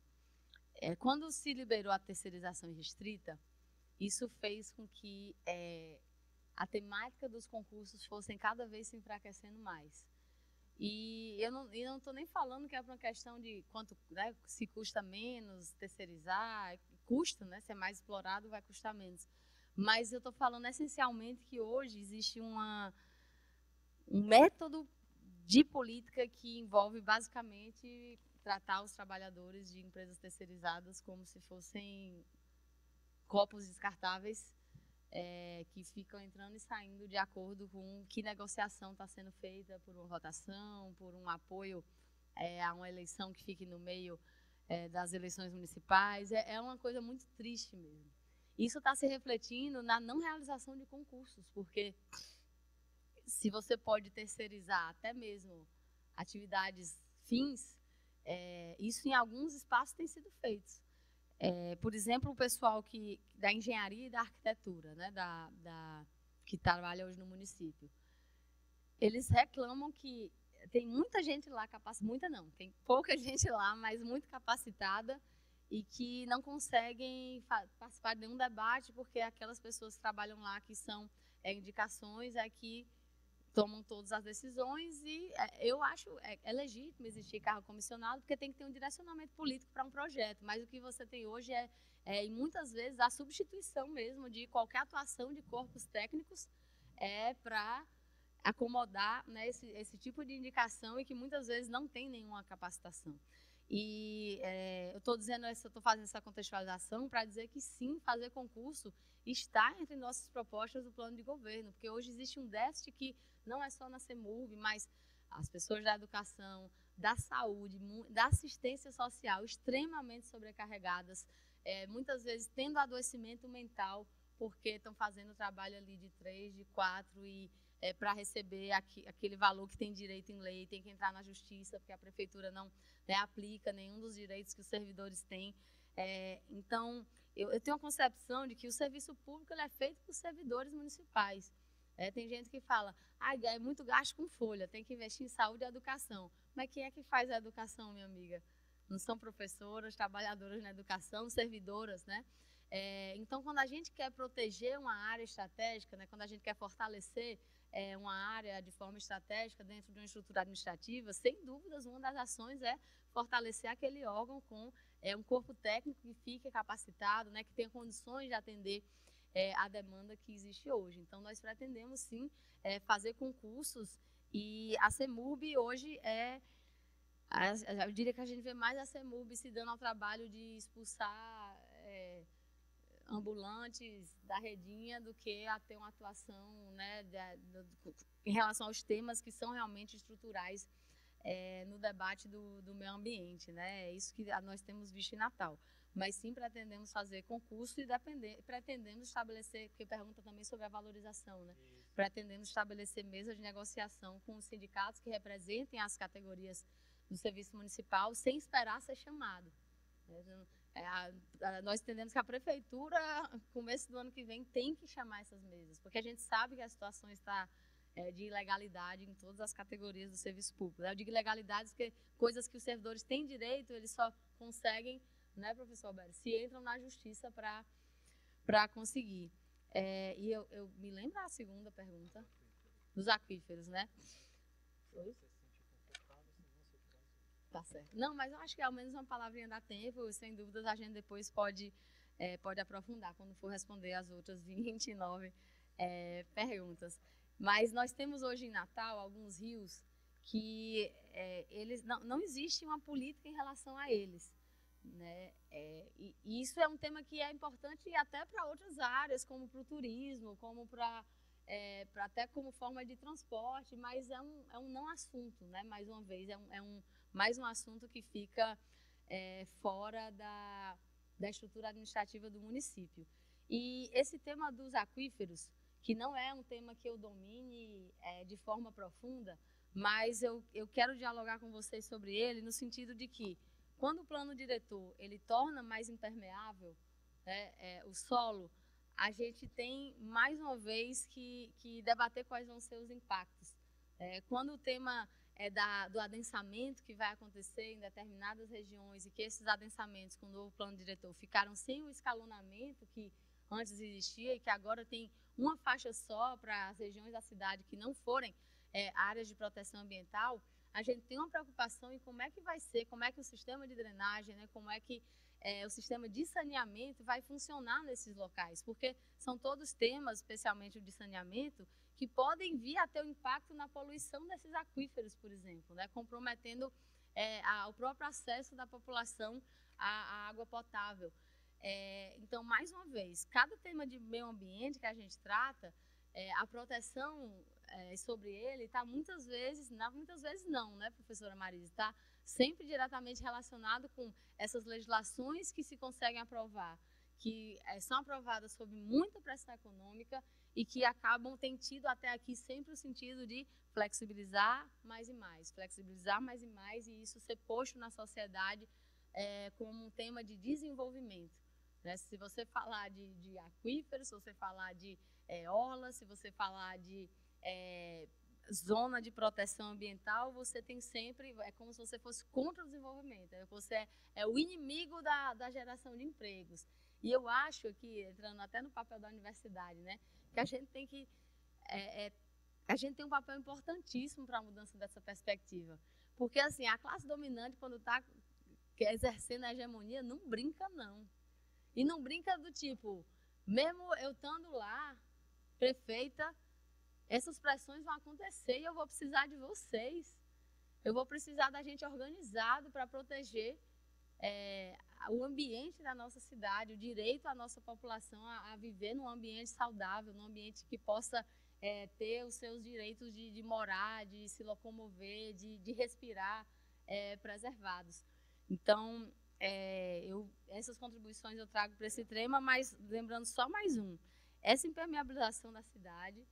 Quando se liberou a terceirização restrita, isso fez com que a temática dos concursos fossem cada vez se enfraquecendo mais. E eu não estou nem falando que é uma questão de quanto, né, se custa menos terceirizar, custa, né, se é mais explorado vai custar menos. Mas eu estou falando essencialmente que hoje existe um método de política que envolve basicamente tratar os trabalhadores de empresas terceirizadas como se fossem copos descartáveis que ficam entrando e saindo de acordo com que negociação está sendo feita por uma votação, por um apoio a uma eleição que fique no meio das eleições municipais. É uma coisa muito triste mesmo. Isso está se refletindo na não realização de concursos, porque se você pode terceirizar até mesmo atividades fins, isso em alguns espaços tem sido feito. Por exemplo, o pessoal da engenharia e da arquitetura, né, que trabalha hoje no município, eles reclamam que tem muita gente lá capacitada, muita não, tem pouca gente lá, mas muito capacitada, e que não conseguem participar de nenhum debate, porque aquelas pessoas que trabalham lá, que são indicações, que tomam todas as decisões, e eu acho legítimo existir cargo comissionado, porque tem que ter um direcionamento político para um projeto, mas o que você tem hoje e muitas vezes, a substituição mesmo de qualquer atuação de corpos técnicos para acomodar, né, esse tipo de indicação, e que muitas vezes não tem nenhuma capacitação. E eu estou fazendo essa contextualização para dizer que sim, fazer concurso está entre nossas propostas do plano de governo, porque hoje existe um déficit que não é só na CEMURB, mas as pessoas da educação, da saúde, da assistência social extremamente sobrecarregadas, muitas vezes tendo adoecimento mental, porque estão fazendo trabalho ali de 3, de 4 e para receber aquele valor que tem direito em lei, tem que entrar na justiça, porque a prefeitura não aplica nenhum dos direitos que os servidores têm. Então, eu tenho a concepção de que o serviço público ele é feito por servidores municipais. Tem gente que fala, é muito gasto com folha, tem que investir em saúde e educação. Mas quem é que faz a educação, minha amiga? Não são professoras, trabalhadoras na educação, servidoras, né? Então, quando a gente quer proteger uma área estratégica, né, quando a gente quer fortalecer uma área de forma estratégica dentro de uma estrutura administrativa, sem dúvidas, uma das ações é fortalecer aquele órgão com um corpo técnico que fique capacitado, né, que tenha condições de atender a demanda que existe hoje. Então, nós pretendemos, sim, fazer concursos, e a CEMURB hoje eu diria que a gente vê mais a CEMURB se dando ao trabalho de expulsar ambulantes da redinha do que a ter uma atuação, né, em relação aos temas que são realmente estruturais no debate do meio ambiente, né? É isso que nós temos visto em Natal. Mas sim pretendemos fazer concurso e pretendemos estabelecer, porque pergunta também sobre a valorização, né? Isso. Pretendemos estabelecer mesas de negociação com os sindicatos que representem as categorias do serviço municipal, sem esperar ser chamado. Nós entendemos que a prefeitura, no começo do ano que vem, tem que chamar essas mesas, porque a gente sabe que a situação está de ilegalidade em todas as categorias do serviço público. Eu digo ilegalidades porque coisas que os servidores têm direito, eles só conseguem, né, professor Alberto, se entram na justiça para conseguir. E eu me lembro a segunda pergunta, dos aquíferos, né? Foi? Tá certo. Não, mas eu acho que ao menos uma palavrinha dá tempo, sem dúvidas a gente depois pode aprofundar quando for responder as outras 29 perguntas. Mas nós temos hoje em Natal alguns rios que eles não existe uma política em relação a eles, né? E isso é um tema que é importante até para outras áreas, como para o turismo, como até como forma de transporte, mas é um não assunto, né? Mais uma vez, mais um assunto que fica fora da estrutura administrativa do município. E esse tema dos aquíferos, que não é um tema que eu domine de forma profunda, mas eu quero dialogar com vocês sobre ele no sentido de que, quando o plano diretor ele torna mais impermeável o solo, a gente tem, mais uma vez, que debater quais vão ser os impactos. Quando o tema do adensamento que vai acontecer em determinadas regiões, e que esses adensamentos, com o novo plano diretor, ficaram sem o escalonamento que antes existia, e que agora tem uma faixa só para as regiões da cidade que não forem áreas de proteção ambiental, a gente tem uma preocupação em como é que vai ser, como é que o sistema de drenagem, né, como é que o sistema de saneamento vai funcionar nesses locais, porque são todos temas, especialmente o de saneamento, que podem vir a ter um impacto na poluição desses aquíferos, por exemplo, né, comprometendo o próprio acesso da população à água potável. Então, mais uma vez, cada tema de meio ambiente que a gente trata, a proteção sobre ele está muitas vezes não, né, professora Marisa, está sempre diretamente relacionado com essas legislações que se conseguem aprovar, que são aprovadas sob muita pressão econômica e que têm tido até aqui sempre o sentido de flexibilizar mais e mais, e isso ser posto na sociedade como um tema de desenvolvimento. Né? Se você falar de aquíferos, se você falar de orlas, se você falar de zona de proteção ambiental, você tem sempre, é como se você fosse contra o desenvolvimento, você é o inimigo da geração de empregos. E eu acho que, entrando até no papel da universidade, né, que a gente tem que a gente tem um papel importantíssimo para a mudança dessa perspectiva. Porque, assim, a classe dominante, quando está exercendo a hegemonia, não brinca, não. E não brinca do tipo, mesmo eu estando lá, prefeita, essas pressões vão acontecer e eu vou precisar de vocês. Eu vou precisar da gente organizado para proteger o ambiente da nossa cidade, o direito da nossa população a viver num ambiente saudável, num ambiente que possa ter os seus direitos de morar, de se locomover, de respirar preservados. Então, essas contribuições eu trago para esse tema, mas lembrando só mais um. Essa impermeabilização da cidade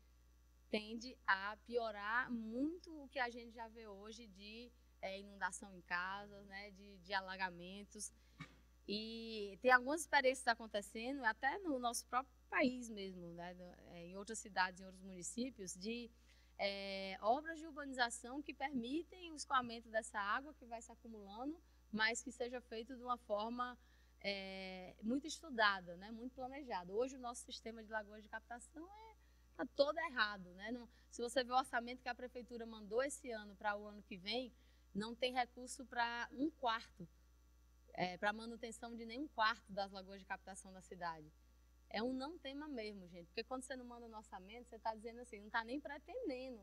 tende a piorar muito o que a gente já vê hoje de inundação em casas, né, de alagamentos. E tem algumas experiências acontecendo, até no nosso próprio país mesmo, né, em outras cidades, em outros municípios, de obras de urbanização que permitem o escoamento dessa água que vai se acumulando, mas que seja feito de uma forma muito estudada, né, muito planejada. Hoje o nosso sistema de lagoas de captação está todo errado, né? Se você vê o orçamento que a prefeitura mandou esse ano para o ano que vem, não tem recurso para um quarto, para manutenção de nem um quarto das lagoas de captação da cidade. É um não tema mesmo, gente, porque quando você não manda no orçamento, você está dizendo assim, não está nem pretendendo,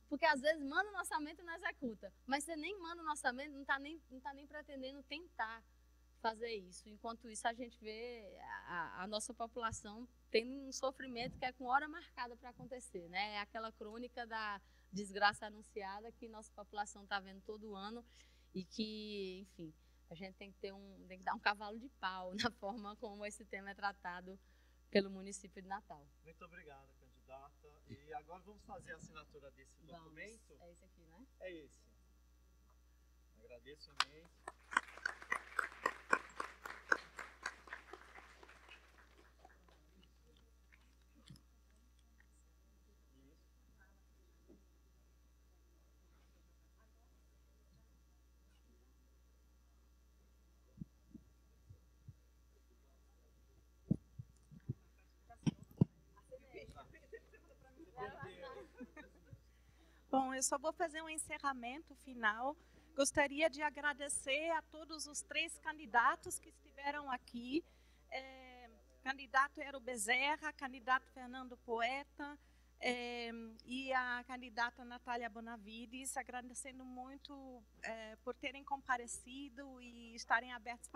porque às vezes manda no orçamento e não executa, mas você nem manda no orçamento, não está nem pretendendo tentar fazer isso. Enquanto isso, a gente vê a nossa população tem um sofrimento que é com hora marcada para acontecer, né? É aquela crônica da desgraça anunciada que nossa população está vendo todo ano e que, enfim, a gente tem que dar um cavalo de pau na forma como esse tema é tratado pelo município de Natal. Muito obrigada, candidata. E agora vamos fazer a assinatura desse documento? É esse aqui, né? É esse. Agradeço imenso. Bom, eu só vou fazer um encerramento final. Gostaria de agradecer a todos os 3 candidatos que estiveram aqui. Candidato Ero Bezerra, candidato Fernando Poeta e a candidata Natália Bonavides, agradecendo muito por terem comparecido e estarem abertos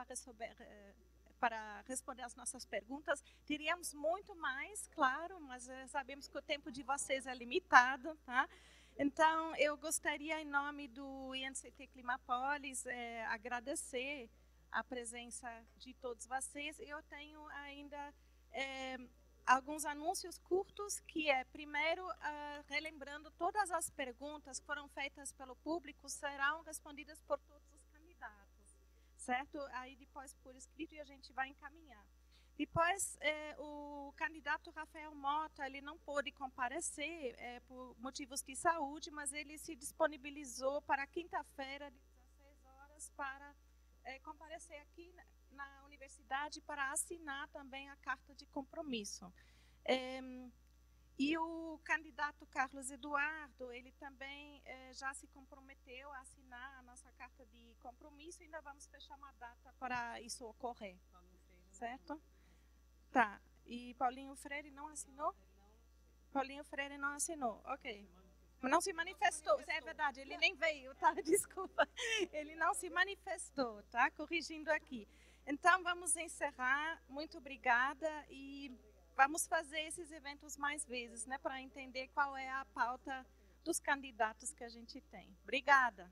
para responder as nossas perguntas. Teríamos muito mais, claro, mas sabemos que o tempo de vocês é limitado, tá? Então, eu gostaria, em nome do INCT Climapolis, agradecer a presença de todos vocês. Eu tenho ainda alguns anúncios curtos, que primeiro, relembrando, todas as perguntas que foram feitas pelo público serão respondidas por todos os candidatos, certo? Aí depois por escrito e a gente vai encaminhar. Depois, o candidato Rafael Mota, ele não pôde comparecer por motivos de saúde, mas ele se disponibilizou para quinta-feira, de 16 horas, para comparecer aqui na universidade para assinar também a carta de compromisso. E o candidato Carlos Eduardo, ele também já se comprometeu a assinar a nossa carta de compromisso, e ainda vamos fechar uma data para isso ocorrer, certo? Tá, e Paulinho Freire não assinou? Paulinho Freire não assinou, ok. Não se manifestou, é verdade, ele nem veio, tá? Desculpa. Ele não se manifestou, tá? Corrigindo aqui. Então, vamos encerrar. Muito obrigada e vamos fazer esses eventos mais vezes, né, para entender qual é a pauta dos candidatos que a gente tem. Obrigada.